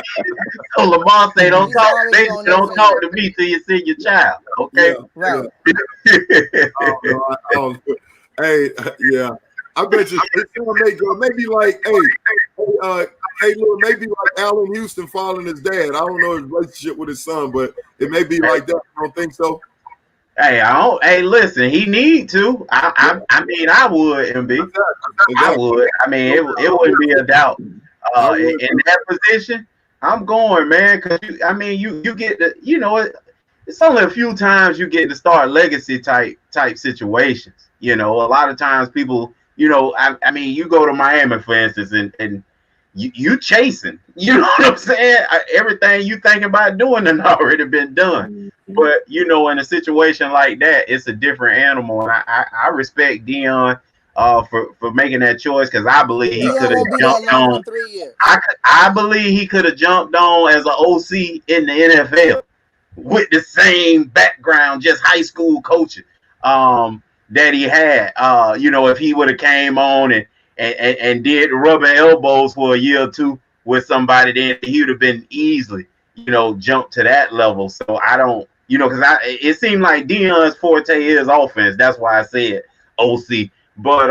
So Lamar say, "Don't talk to me till you see your child." Okay, right. I bet you it's gonna go maybe like, maybe like Allen Houston following his dad. I don't know his relationship with his son, but it may be like that. I don't think so. Hey, listen, he need to. I mean, I would, MB. I would. I mean, it wouldn't be a doubt. In that position, I'm going, man, because you get the, it's only a few times you get to start legacy type situations. A lot of times people, you go to Miami, for instance, and you chasing, you know what I'm saying? Everything you think about doing has already been done. But, in a situation like that, it's a different animal. And I respect Deion for making that choice, because I believe he could have jumped on. I believe he could have jumped on as an OC in the NFL with the same background, just high school coaching that he had. If he would have came on and did rubbing elbows for a year or two with somebody, then he would have been easily, jumped to that level. So I don't, because it seemed like Deion's forte is offense. That's why I said OC. But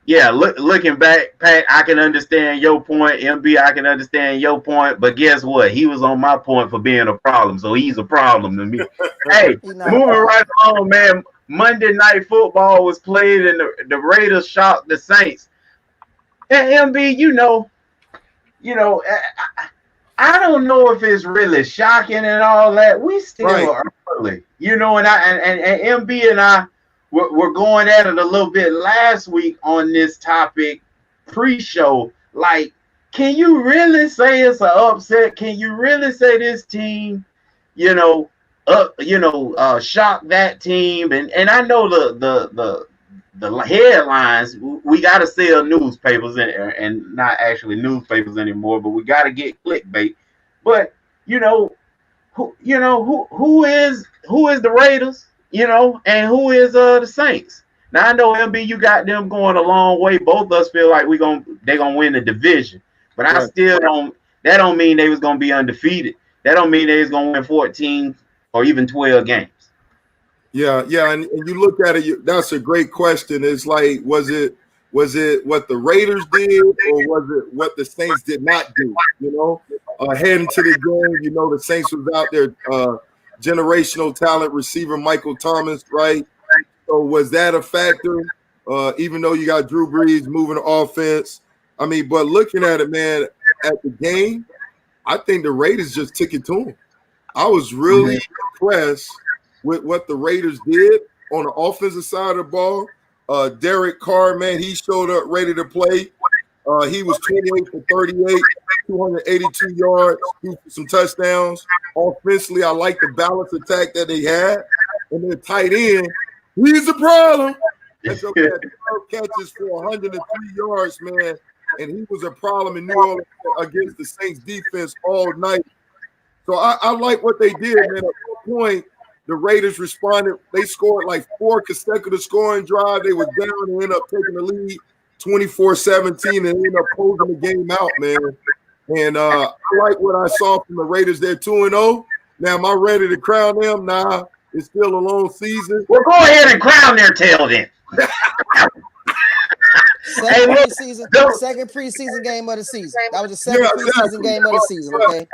looking back, Pat, I can understand your point. MB, I can understand your point. But guess what? He was on my point for being a problem, so he's a problem to me. Hey, moving right on, man. Monday Night Football was played, and the Raiders shocked the Saints. And MB, I don't know if it's really shocking and all that. We still early, and MB and I were going at it a little bit last week on this topic pre-show. Like, can you really say it's an upset? Can you really say this team, shocked that team? And I know the headlines, we got to sell newspapers and not actually newspapers anymore, but we got to get clickbait. But who is the Raiders, and who is the Saints? Now I know, MB, you got them going a long way. Both of us feel like they're gonna win the division, but I still don't. That don't mean they was gonna be undefeated. That don't mean they was gonna win 14 or even 12 games. Yeah, and you look at it. That's a great question. It's like, was it what the Raiders did, or was it what the Saints did not do? You know, heading to the game, you know, the Saints was out there, generational talent receiver Michael Thomas, right? So was that a factor? Even though you got Drew Brees moving the offense, I mean, but looking at it, man, at the game, I think the Raiders just took it to them. I was really impressed with what the Raiders did on the offensive side of the ball. Derek Carr, man, he showed up ready to play. He was 28 for 38, 282 yards, some touchdowns. Offensively, I like the balanced attack that they had. And their tight end, he's a problem. And so had 12 catches for 103 yards, man. And he was a problem in New Orleans against the Saints defense all night. So I like what they did, man. At one point, the Raiders responded. They scored like 4 consecutive scoring drives. They were down and ended up taking the lead 24-17 and ended up closing the game out, man. And I like what I saw from the Raiders. They're 2-0. Now, am I ready to crown them? Nah, it's still a long season. Well, go ahead and crown their tail then. Second preseason game of the season. That was the second preseason game of the season, okay?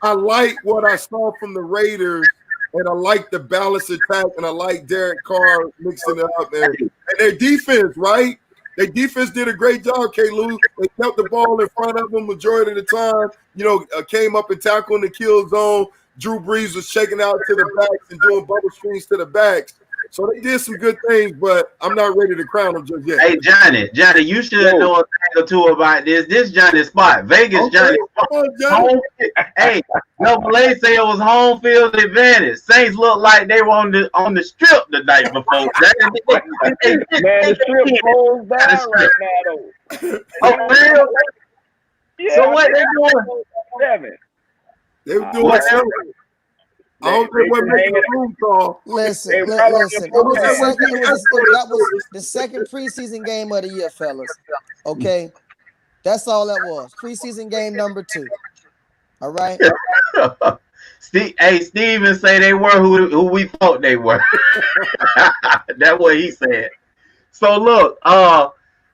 I like what I saw from the Raiders. And I like the balanced attack, and I like Derek Carr mixing it up. And their defense, right? Their defense did a great job, K-Lou. They kept the ball in front of them majority of the time. You know, came up and tackled in the kill zone. Drew Brees was checking out to the backs and doing bubble screens to the backs. So they did some good things, but I'm not ready to crown them just yet. Hey, Johnny, you should know a thing or two about this. This Johnny spot, Vegas Johnny spot. Hey, no, Malay say it was home field advantage. Saints looked like they were on the strip the night before. Man, the strip closed down right now, though. Oh, real? Yeah, so what they doing? 7. They were doing 7. I don't think we're making a room call. Listen. It was the second preseason game of the year, fellas. Okay, that's all that was. Preseason game number 2. All right. Steven say they were who we thought they were. That's what he said. So look,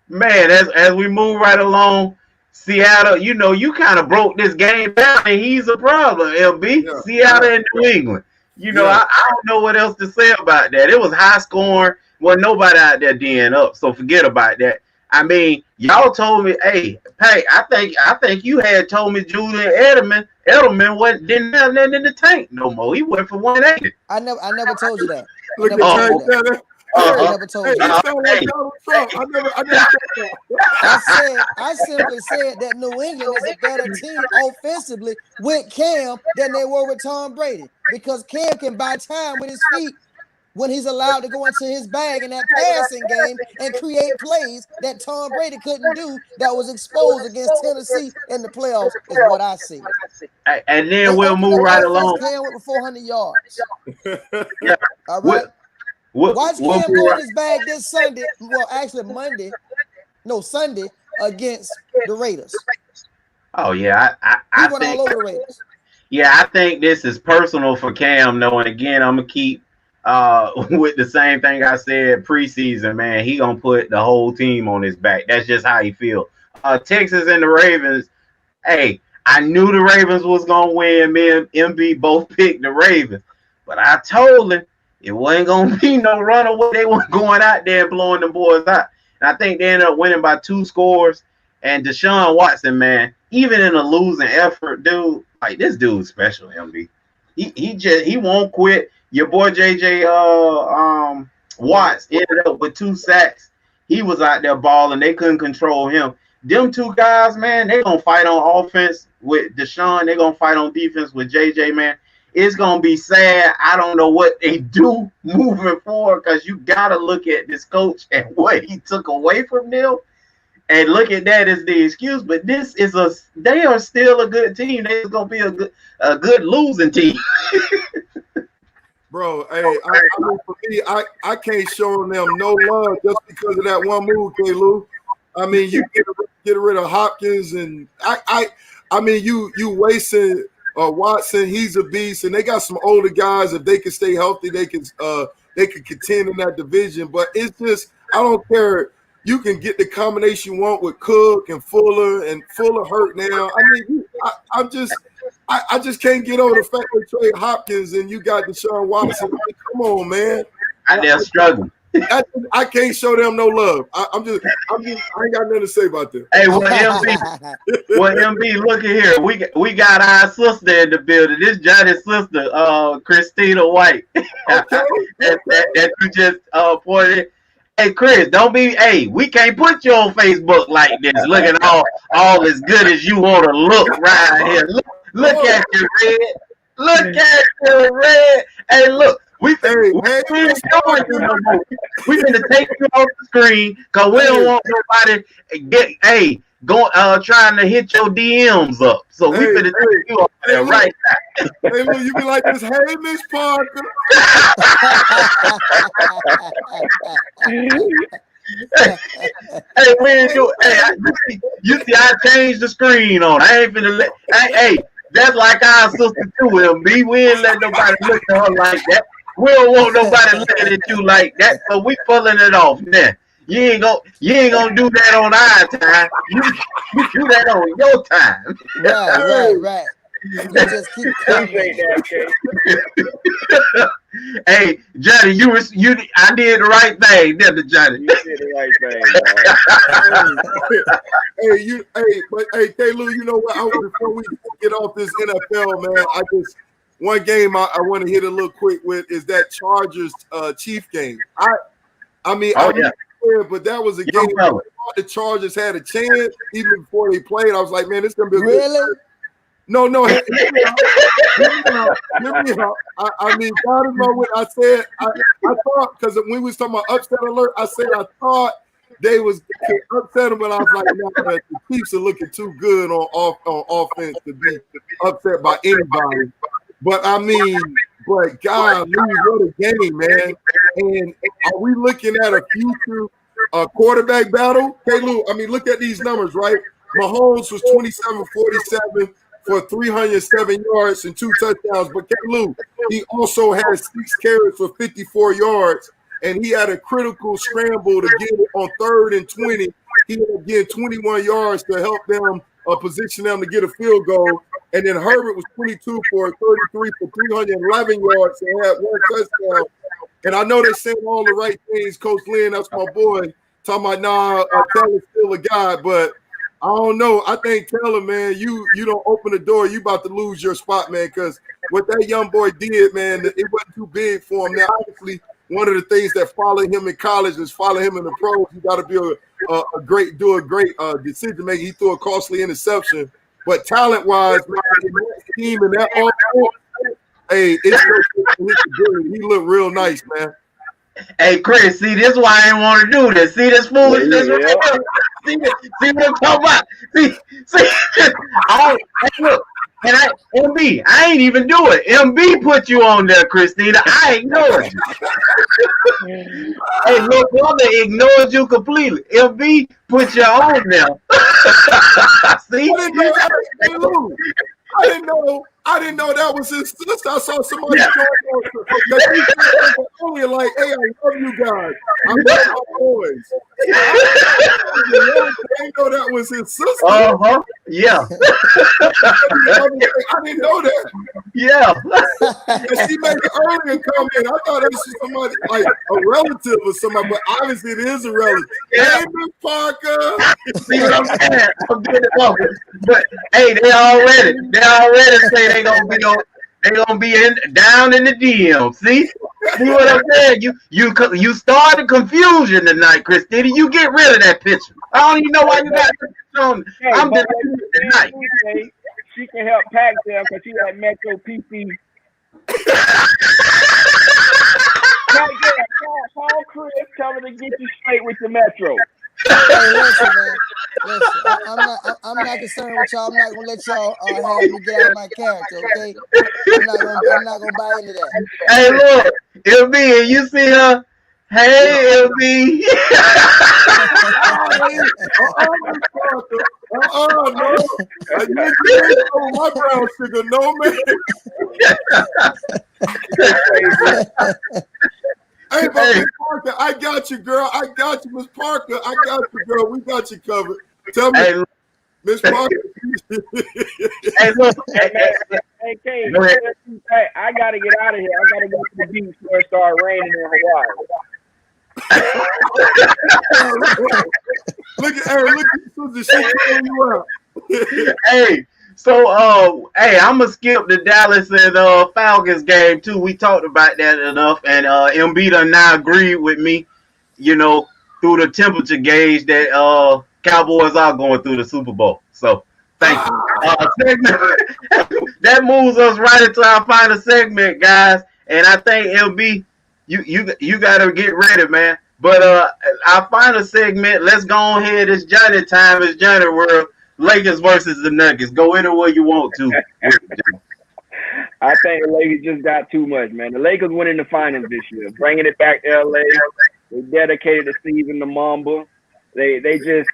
man, as we move right along. Seattle, you know, you kind of broke this game down, and he's a problem, LB. Yeah, Seattle and New England. You know, I don't know what else to say about that. It was high scoring. Well, nobody out there D'ing up, so forget about that. I mean, y'all told me, hey, I think you had told me Julian Edelman didn't have nothing in the tank no more. He went for 180. I never told you that. Look at that. I never told you. Like Donald Trump. I never said that. I simply said that New England is a better team offensively with Cam than they were with Tom Brady, because Cam can buy time with his feet when he's allowed to go into his bag in that passing game and create plays that Tom Brady couldn't do, that was exposed against Tennessee in the playoffs, is what I see. And then we'll move right along. Cam went for 400 yards. Yeah. All right. Watch Cam go in his bag this Sunday. Well, actually Sunday against the Raiders. Oh yeah, I went think all over the Raiders. Yeah, I think this is personal for Cam, though. And again, I'm gonna keep with the same thing I said preseason. Man, he gonna put the whole team on his back. That's just how he feel. Texas and the Ravens. Hey, I knew the Ravens was gonna win. Me and MB both picked the Ravens, but I told him it wasn't gonna be no runaway. They weren't going out there and blowing the boys out. And I think they ended up winning by 2 scores. And Deshaun Watson, man, even in a losing effort, dude, like this dude's special, MB. He won't quit. Your boy JJ Watts ended up with 2 sacks. He was out there balling. They couldn't control him. Them 2 guys, man, they gonna fight on offense with Deshaun. They gonna fight on defense with JJ, man. It's going to be sad. I don't know what they do moving forward, because you got to look at this coach and what he took away from them and look at that as the excuse. But they are still a good team. They're going to be a good losing team. Bro, hey, I mean, for me, I can't show them no love just because of that one move, K-Lou. I mean, you get rid of Hopkins, and I mean, you wasting Watson. He's a beast, and they got some older guys. If they can stay healthy, they can contend in that division. But it's just, I don't care. You can get the combination you want with Cook and Fuller hurt now. I mean, I just can't get over the fact they trade Hopkins and you got Deshaun Watson. Like, come on, man. They're struggling. I can't show them no love. I ain't got nothing to say about them. Hey, well, MB, look at here. We got our sister in the building. This Johnny's sister, Christina White. Okay. that you just pointed. Hey, Chris, don't be. Hey, we can't put you on Facebook like this. Looking all as good as you want to look right here. Look at you, Red. Look at you, Red. Hey, look. We finna take you off the screen because we don't want nobody trying to hit your DMs up. So we finna take you off there right now. Hey, look, you be like this. Hey, Miss Parker. Hey, when you see, I changed the screen on. I ain't finna let. Hey, that's like our sister too, MB. We ain't let nobody look at her like that. We don't want nobody looking at you like that, so we pulling it off now. You ain't gonna do that on our time. You do that on your time. Right. You just keep coming. Hey, Johnny, I did the right thing, didn't I, Johnny? You did the right thing. Hey, K-Lou, you know what? Before we get off this NFL, man, one game I want to hit a little quick with is that Chargers Chief game. But that was a game where the Chargers had a chance even before they played. I was like, man, this is gonna be a good. No. Hear me out. I mean, God is my witness. I said I thought, because when we was talking about upset alert, I said I thought they was upset them, but I was like, no, the Chiefs are looking too good on offense to be upset by anybody. But I mean, God, what a game, man. And are we looking at a future quarterback battle? Hey, Lou, I mean, look at these numbers, right? Mahomes was 27-47 for 307 yards and 2 touchdowns. But Lou, he also had 6 carries for 54 yards, and he had a critical scramble to get it on 3rd and 20. He had to get 21 yards to help them position them to get a field goal. And then Herbert was 22 for 33 for 311 yards and had 1 touchdown. And I know they're saying all the right things. Coach Lynn, that's my boy, talking about, Taylor's still a guy, but I don't know. I think Taylor, man, you don't open the door, you about to lose your spot, man, because what that young boy did, man, it wasn't too big for him. Now, obviously, one of the things that followed him in college is follow him in the pros. You got to be a great decision maker. He threw a costly interception. But talent-wise, man, that team and that offense, hey, he looked real nice, man. Hey, Chris, see, this is why I didn't want to do this. See this foolishness? Yeah. See what I'm talking about? See. Hey, look, MB, I ain't even do it. MB put you on there, Christina. I ignored you. Hey, look, brother ignored you completely. MB put you on there. See? I didn't know that was his sister. I saw somebody earlier like, hey, I love you guys. I love my boys. I didn't know that was his sister. Uh-huh. Yeah. I didn't know that. Yeah. And she made an earlier comment. I thought it was somebody like a relative or somebody, but obviously it is a relative. Yeah. Hey, Miss Parker. See what I'm saying? I'm getting it off. But hey, they already say they gonna be down in the DM. See what I'm saying? You started confusion tonight, Christina. You get rid of that picture. I don't even know why you got it on. Hey, I'm just tonight. She can help pack them because she had Metro PC. Call Chris, tell her to get you straight with the Metro. Hey, listen, man. Listen, I'm not concerned with y'all. I'm not gonna let y'all have me get out of my character, okay? I'm not gonna buy into that. Hey, look, LB, and you see her? Hey, LB. No. You ain't on my brown sugar, no, man. Hey, Miss Parker, I got you, girl. I got you, Miss Parker. I got you, girl. We got you covered. Tell me, Miss Parker. Hey, look. Hey, Kay, I got to get out of here. I got to go to the beach before it starts raining in Hawaii. Look at Susan. She calling you out. Hey, I'm gonna skip the Dallas and Falcons game too. We talked about that enough, and MB done now agreed with me, through the temperature gauge that Cowboys are going through the Super Bowl. So thank you. That moves us right into our final segment, guys. And I think MB, you gotta get ready, man. But our final segment, let's go ahead. It's Johnny time. It's Johnny World. Lakers versus the Nuggets. Go anywhere you want to. I think the Lakers just got too much, man. The Lakers winning the finals this year, bringing it back to LA. They dedicated to Steven the Mamba. They just,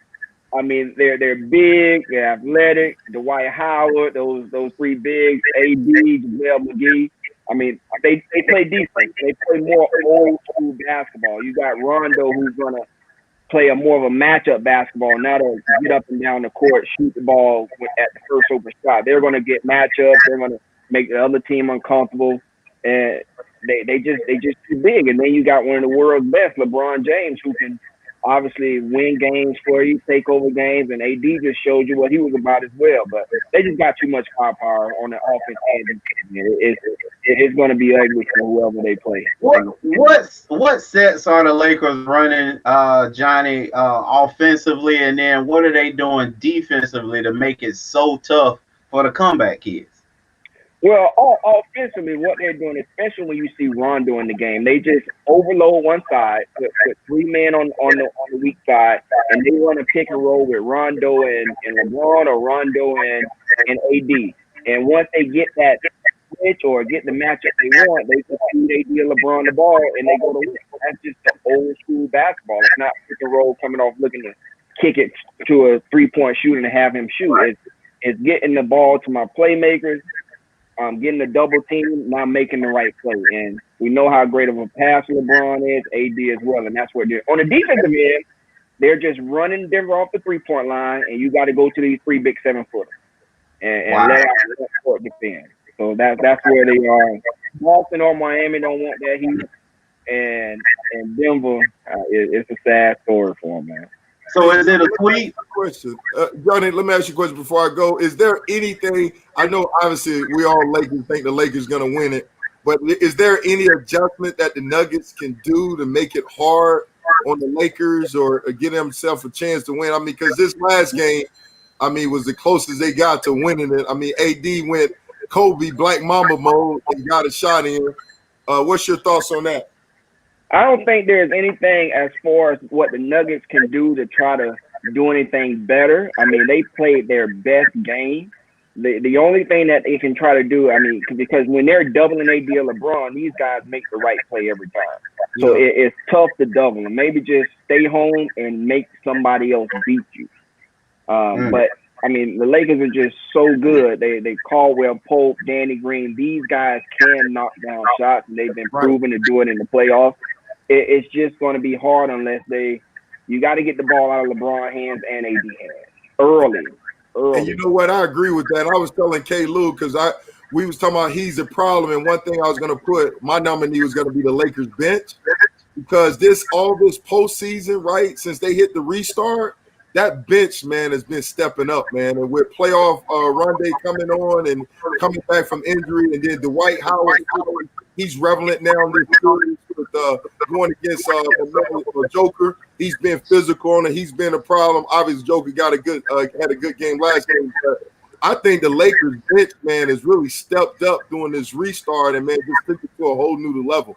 they're big, they're athletic. Dwight Howard, those three bigs, AD, JaVale McGee. They play defense. They play more old school basketball. You got Rondo, who's gonna play more of a matchup basketball, not to get up and down the court, shoot the ball at the first open shot. They're gonna get matchups. They're gonna make the other team uncomfortable, and they just too big. And then you got one of the world's best, LeBron James, who can obviously win games for you, take over games, and AD just showed you what he was about as well. But they just got too much firepower on the offense end. It's going to be ugly for whoever they play. What sets are the Lakers running, Johnny, offensively, and then what are they doing defensively to make it so tough for the comeback kids? Well, offensively, what they're doing, especially when you see Rondo in the game, they just overload one side, put three men on the weak side, and they run a pick and roll with Rondo and LeBron or Rondo and AD. And once they get that switch or get the matchup they want, they just shoot AD or LeBron the ball and they go to win. That's just the old school basketball. It's not pick and roll coming off looking to kick it to a 3-point shooter and have him shoot. It's getting the ball to my playmakers. Getting a double team, not making the right play. And we know how great of a passer LeBron is, AD as well. And that's what they're on the defensive end. They're just running Denver off the 3-point line, and you got to go to these 3 big 7-footers and let out the court defend. So that's where they are. Boston or Miami don't want that heat, and Denver, it's a sad story for them, man. So is it a tweet? Question, Johnny. Let me ask you a question before I go. Is there anything? I know, obviously, we all Lakers think the Lakers going to win it, but is there any adjustment that the Nuggets can do to make it hard on the Lakers or give themselves a chance to win? Because this last game, was the closest they got to winning it. AD went Kobe Black Mamba mode and got a shot in. What's your thoughts on that? I don't think there's anything as far as what the Nuggets can do to try to do anything better. They played their best game. The only thing that they can try to do, because when they're doubling AD or LeBron, these guys make the right play every time. So it's tough to double them. Maybe just stay home and make somebody else beat you. But the Lakers are just so good. They Caldwell Pope, Danny Green. These guys can knock down shots, and they've been proven to do it in the playoffs. It's just going to be hard unless you got to get the ball out of LeBron's hands and AD hands early. And you know what? I agree with that. I was telling K. Lou because we was talking about he's a problem, and one thing I was going to put my nominee was going to be the Lakers bench because all this postseason, right? Since they hit the restart, that bench, man, has been stepping up, man. And with playoff Rondé coming on and coming back from injury, and then Dwight Howard, he's relevant now in this series with going against Joker. He's been physical on it. He's been a problem. Obviously, Joker had a good game last game. But I think the Lakers bench, man, has really stepped up doing this restart and, man, just took it to a whole new level.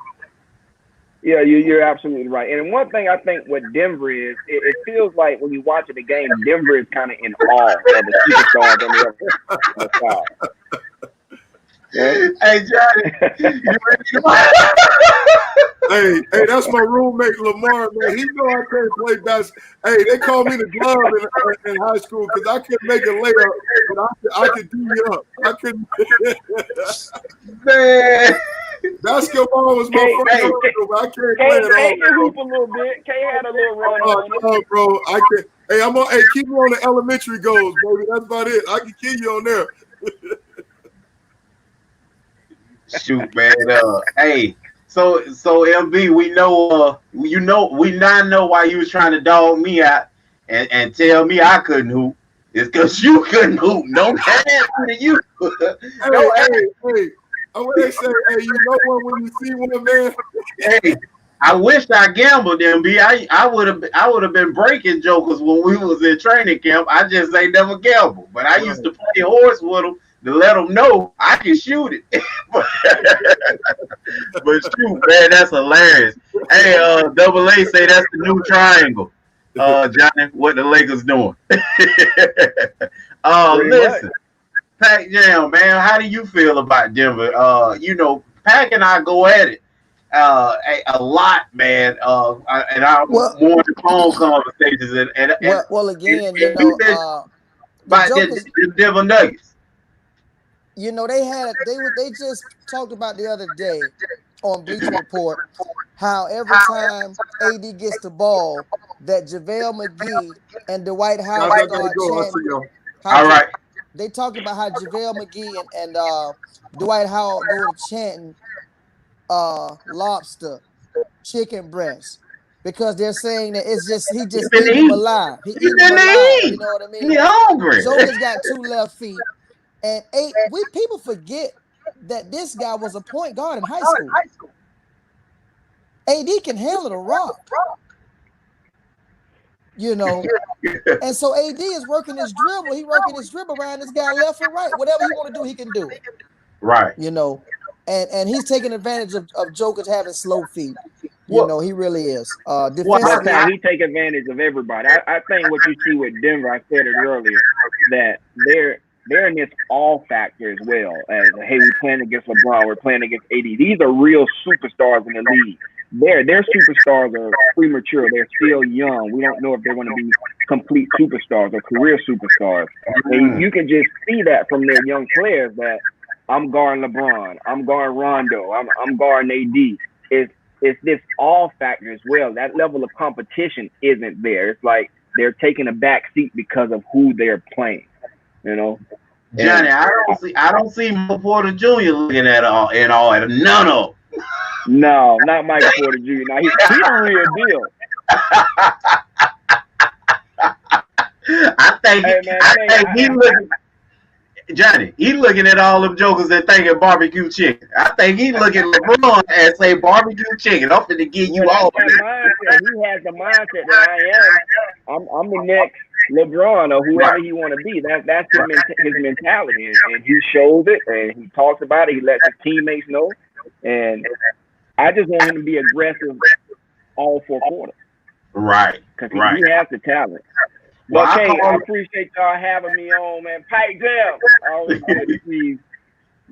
Yeah, you're absolutely right. And one thing I think what Denver is, it feels like when you watch the game, Denver is kind of in awe of the superstars on the other side. Hey, Johnny, you ready to Hey, that's my roommate Lamar, man. He know I can't play basketball. Hey, they called me the glove in high school because I couldn't make a layup, but I could do you up. I couldn't. Man, Basketball was my first love, but I can't play it all. K can hoop a little bit. K had a little run on it. Oh, bro, I can't. Hey, Hey, keep me on the elementary goals, baby. That's about it. I can kill you on there. shoot, man. Hey, so MB, we know, we now know why you was trying to dog me out and tell me I couldn't hoop. It's because you couldn't hoop. Don't have to you. Hey. I want to say, hey, you know what? When you see one, man. Hey, I wish I gambled, MB. I would have been breaking jokers when we was in training camp. I just ain't never gambled, but I used to play horse with them to let them know I can shoot it. But shoot, man, that's hilarious. Hey, Double A say that's the new triangle. Johnny, what the Lakers doing? Listen. Pac Jam, man, how do you feel about Denver? Pac and I go at it a lot, man. And our morning phone conversations and again, about the Denver Nuggets. You know, they just talked about the other day on Bleacher Report how every time AD gets the ball, that JaVale McGee and Dwight Howard start chanting. All right. They talked about how JaVale McGee and Dwight Howard go to chanting lobster, chicken breast, because they're saying that it's just he just eating them alive. He eating them alive. You know what I mean? He hungry. Joker's got 2 left feet, and people forget that this guy was a point guard in high school. AD can handle the rock. You know, and so AD is working his dribble. He working his dribble around this guy left and right. Whatever he want to do, he can do it. Right. You know, and he's taking advantage of Joker's having slow feet. You know, he really is. Defensively, he take advantage of everybody. I think what you see with Denver, I said it earlier, that they're in this all factor as well. As hey, we're playing against LeBron, we're playing against AD. These are real superstars in the league. Their superstars are premature. They're still young. We don't know if they're going to be complete superstars or career superstars. And you can just see that from their young players that I'm guarding LeBron, I'm guarding Rondo, I'm guarding AD. It's this all factor as well. That level of competition isn't there. It's like they're taking a back seat because of who they're playing. You know, Johnny, I don't see Michael Porter Jr. looking at none of them. No, not Michael Porter Jr. Now he's the real deal. I think he looking. Johnny, he looking at all them jokers that thinking barbecue chicken. I think he looking at LeBron and say barbecue chicken. I'm finna get you all. He has the mindset that I'm the next LeBron or whoever he want to be. That's his mentality, and he shows it, and he talks about it. He lets his teammates know, and I just want him to be aggressive all 4 quarters. Right. Because he has the talent. But hey, I appreciate y'all having me on, man. Pipe Jam. Always good to see you,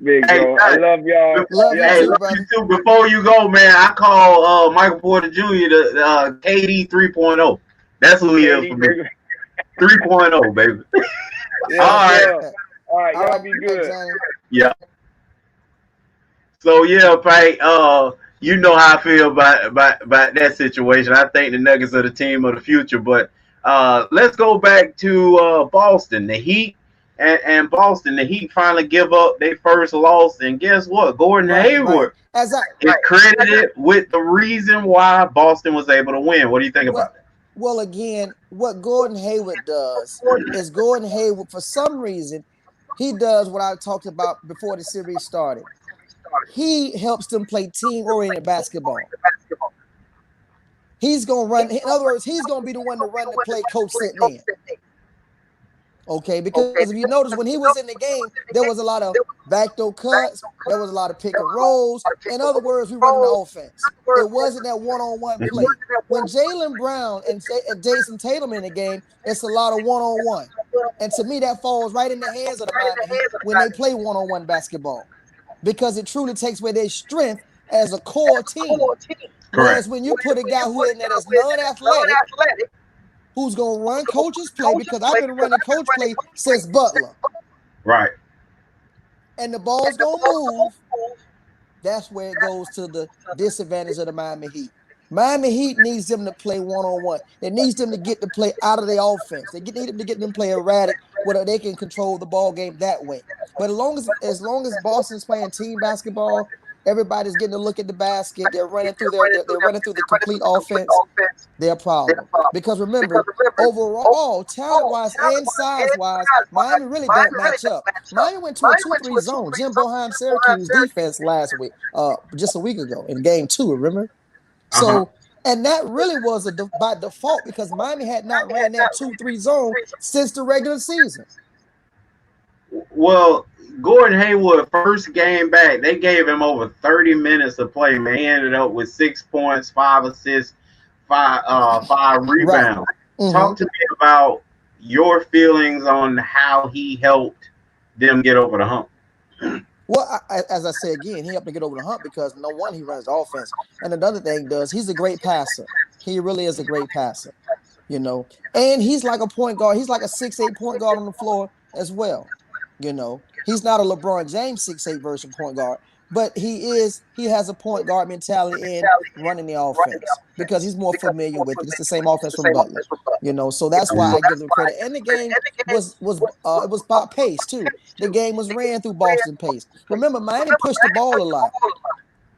big bro. I love y'all. Love you too. Before you go, man, I call Michael Porter Jr. the KD 3.0. That's who he is for me. 3.0, baby. Yeah, all right, y'all be good. Yeah. So yeah, Pike, you know how I feel about that situation. I think the Nuggets are the team of the future, but let's go back to Boston. The Heat and Boston. The Heat finally give up their first loss, and guess what? Gordon Hayward is credited with the reason why Boston was able to win. What do you think about that? Well, again, what Gordon Hayward does is Gordon Hayward, for some reason, he does what I talked about before the series started. He helps them play team-oriented basketball. He's going to run. In other words, he's going to be the one to run the play coach sitting in. Okay, because if you notice, when he was in the game, there was a lot of backdoor cuts. There was a lot of pick and rolls. In other words, we running the offense. It wasn't that one-on-one play. When Jaylen Brown and Jason Tatum in the game, it's a lot of one-on-one. And to me, that falls right in the hands of the Miami Heat when they play one-on-one basketball, because it truly takes away their strength as a core team. Whereas when you put a guy who in there that's non-athletic, who's gonna run coach's play, because I've been running coach play since Butler. Right. And the ball's gonna move. That's where it goes to the disadvantage of the Miami Heat. Miami Heat needs them to play one-on-one. It needs them to get the play out of their offense. They need them to get them play erratic, where they can control the ball game that way. But as long as Boston's playing team basketball, everybody's getting to look at the basket. They're running through the complete offense. They're a problem. Because remember, overall, talent-wise and size-wise, Miami really don't match up. Miami went to a 2-3 zone. Jim Boeheim Syracuse defense last week, just a week ago in game 2, remember? So, and that really was by default, because Miami had not ran that 2-3 zone since the regular season. Well, Gordon Hayward, first game back, they gave him over 30 minutes of play. Man, he ended up with 6 points, 5 assists, 5 rebounds. Right. Talk to me about your feelings on how he helped them get over the hump. Well, as I say again, he helped to get over the hump because, no one, he runs the offense. And another thing he's a great passer. He really is a great passer, you know. And he's like a point guard. He's like a 6'8" point guard on the floor as well, you know. He's not a LeBron James 6'8" version point guard, but he has a point guard mentality in running the offense because he's more familiar with it. It's the same offense from Butler, you know. So that's why I give him credit. And the game was about pace too. The game was ran through Boston pace. Remember, Miami pushed the ball a lot.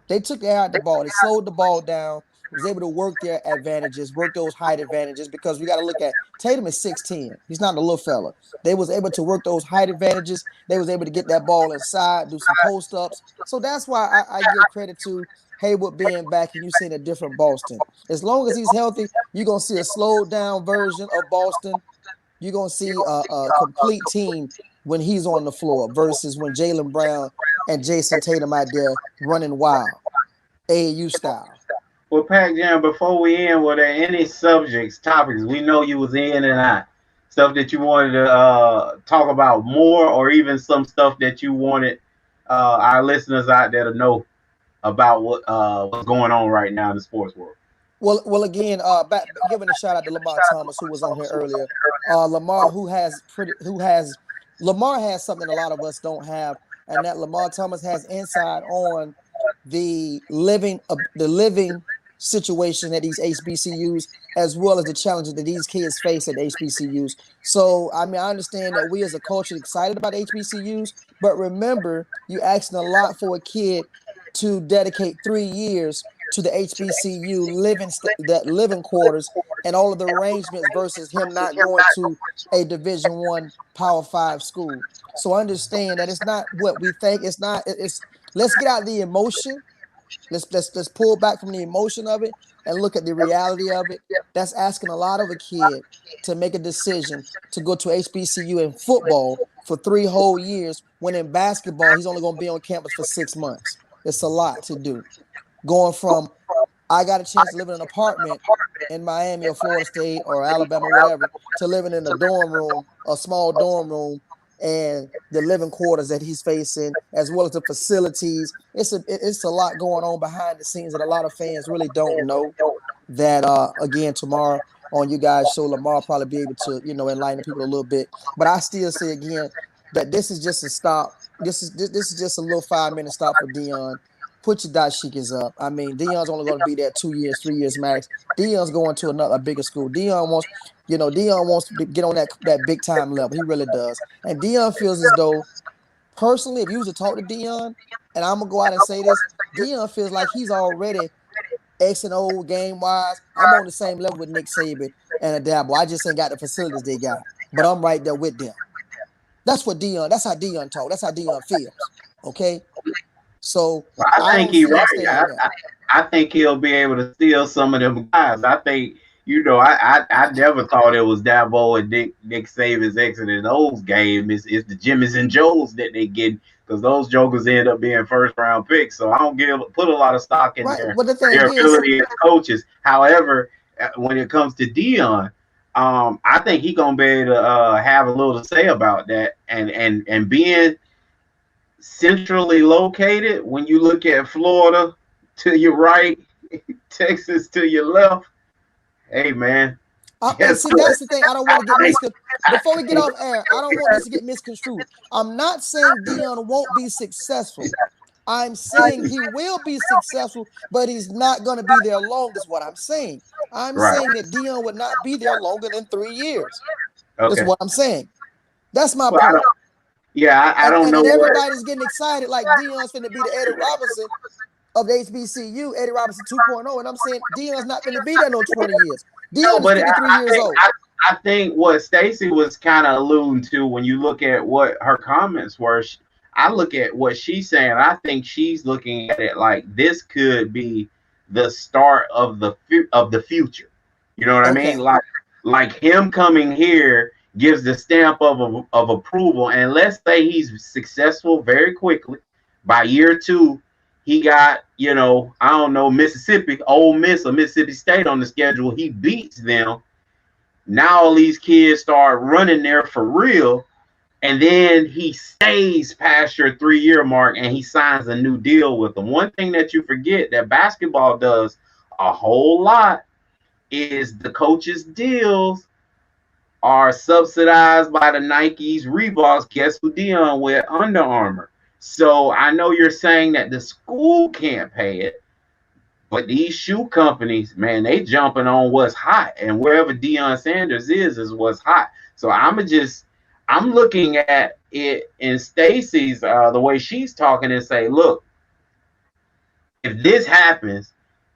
They took the air out the ball. They slowed the ball down. Was able to work their advantages, work those height advantages, because we got to look at Tatum is 6'10". He's not a little fella. They was able to work those height advantages. They was able to get that ball inside, do some post-ups. So that's why I give credit to Hayward being back, and you seeing a different Boston. As long as he's healthy, you're going to see a slowed down version of Boston. You're going to see a complete team when he's on the floor versus when Jaylen Brown and Jason Tatum out there running wild, AAU style. Well, Pac Jam, before we end, were there any topics? We know you was in and out. Stuff that you wanted to talk about more, or even some stuff that you wanted our listeners out there to know about what's going on right now in the sports world? Well, again, giving a shout out to Lamar Thomas, who was on here earlier. Lamar, Lamar has something a lot of us don't have, and that Lamar Thomas has insight on the living situation at these HBCUs, as well as the challenges that these kids face at HBCUs. So, I mean, I understand that we as a culture are excited about HBCUs, but remember, you're asking a lot for a kid to dedicate 3 years to the HBCU living quarters and all of the arrangements versus him not going to a Division I Power 5 school. So understand that it's not what we think. It's let's get out the emotion. Let's pull back from the emotion of it and look at the reality of it. That's asking a lot of a kid to make a decision to go to HBCU in football for 3 whole years, when in basketball he's only going to be on campus for 6 months. It's a lot to do. Going from, I got a chance to live in an apartment in Miami or Florida State or Alabama, whatever, to living in a dorm room, a small dorm room, and the living quarters that he's facing, as well as the facilities. It's a lot going on behind the scenes that a lot of fans really don't know. That again, tomorrow on you guys' show, Lamar probably be able to enlighten people a little bit. But I still say again that this is just a stop. This is just a little 5-minute stop for Dion. Put your dashikis up. I mean, Dion's only going to be there 2 years, 3 years max. Dion's going to a bigger school. Dion wants to get on that big time level. He really does. And Dion feels as though, personally, if you was to talk to Dion, and I'm gonna go out and say this, Dion feels like he's already X and O game wise. I'm on the same level with Nick Saban and Adabo. I just ain't got the facilities they got, but I'm right there with them. That's how Dion talk. That's how Dion feels. Okay. So I think he's right. I think he'll be able to steal some of them guys. I think, I never thought it was Dabo and Nick Saban's exit in those games. It's the Jimmys and Joes that they get, because those jokers end up being first round picks. So I don't put a lot of stock in their ability as coaches. However, when it comes to Dion, I think he's gonna be able to have a little to say about that, and being centrally located. When you look at Florida to your right, Texas to your left. Hey, man. And see, that's the thing. I don't want to get misconstrued. Before we get off air, I don't want this to get misconstrued. I'm not saying Deion won't be successful. I'm saying he will be successful, but he's not going to be there long, is what I'm saying. I'm saying that Deion would not be there longer than 3 years. That's what I'm saying. That's my point. I don't know. And everybody's getting excited like Deion's going to be the Eddie Robinson of the HBCU, Eddie Robinson 2.0. And I'm saying Deion's not going to be there no 20 years. Deion is 53 years old. I think what Stacey was kind of alluding to when you look at what her comments were, I look at what she's saying. I think she's looking at it like this could be the start of the future. You know what I mean? Like him coming here gives the stamp of approval. And let's say he's successful very quickly. By year 2, he got, I don't know, Mississippi, Ole Miss or Mississippi State on the schedule. He beats them. Now all these kids start running there for real. And then he stays past your 3-year mark and he signs a new deal with them. One thing that you forget that basketball does a whole lot is the coaches' deals are subsidized by the Nikes, Reeboks. Guess who Deion with? Under Armour. So I know you're saying that the school can't pay it, but these shoe companies, man, they jumping on what's hot. And wherever Deion Sanders is what's hot. So I'm looking at it in Stacey's the way she's talking and say, look, if this happens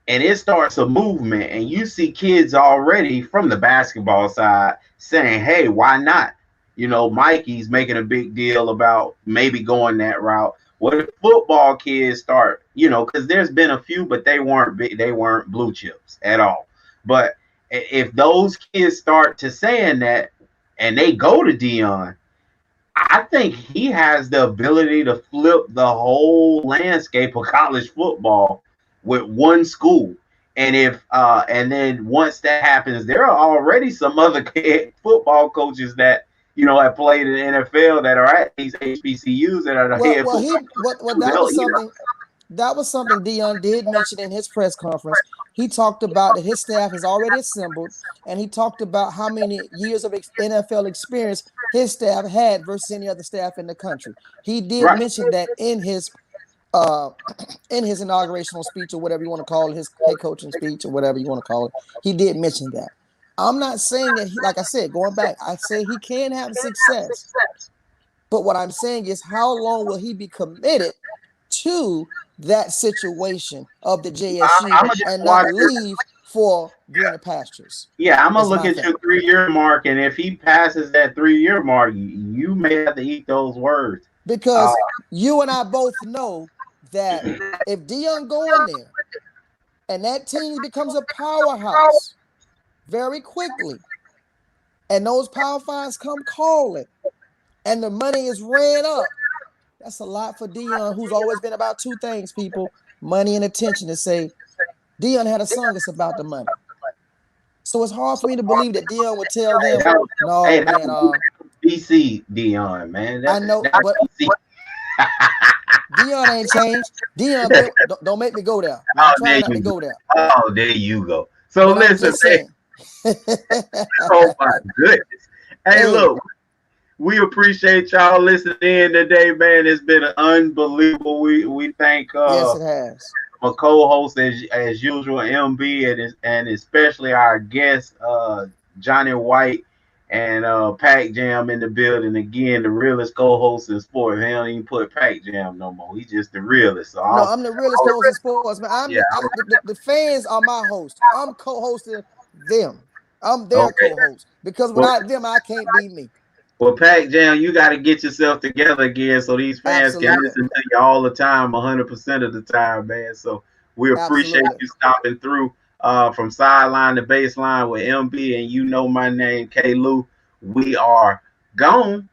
and it starts a movement and you see kids already from the basketball side saying, hey, why not? Mikey's making a big deal about maybe going that route. What if football kids start, because there's been a few, but they weren't big, they weren't blue chips at all. But if those kids start to saying that and they go to Deion, I think he has the ability to flip the whole landscape of college football with one school. And and then once that happens, there are already some other football coaches that have played in the NFL that are at these HBCUs that are the head. That was something Deion did mention in his press conference. He talked about that his staff is already assembled, and he talked about how many years of NFL experience his staff had versus any other staff in the country. He did mention that in his inaugurational speech, or whatever you want to call it, his head coaching speech, or whatever you want to call it. He did mention that. I'm not saying that, like I said, going back, I say he can have success. But what I'm saying is, how long will he be committed to that situation of the JSU and not leave for greener pastures? Yeah, I'm going to look at your 3-year mark, and if he passes that 3-year mark, you may have to eat those words. Because you and I both know that if Deion go in there and that team becomes a powerhouse very quickly, and those Power Fives come calling, and the money is ran up, that's a lot for Deion, who's always been about 2 things, people: money and attention. To say Deion had a song that's about the money. So it's hard for me to believe that Deion would tell them, no, man. BC Deion, man. I know, but Deion ain't changed. Deion, don't make me go there. I'm trying not to go there. Oh, there you go. So listen, man. Oh my goodness. Hey, look, we appreciate y'all listening in today, man. It's been unbelievable. We thank yes, it has. my co-host as usual, MB, and especially our guest Johnny White and Pac Jam in the building again. The realest co-host in sports. He don't even put Pac Jam no more. He's just the realest. So no, I'm the realest co-host in sports, man. The fans are my host. I'm co-hosting them. I'm their co-host, because without them, I can't be me. Well, Pac Jam, you got to get yourself together again so these fans can listen to you all the time, 100% of the time, man. So we appreciate you stopping through from Sideline to Baseline with MB, and you know my name, K. Lou. We are gone.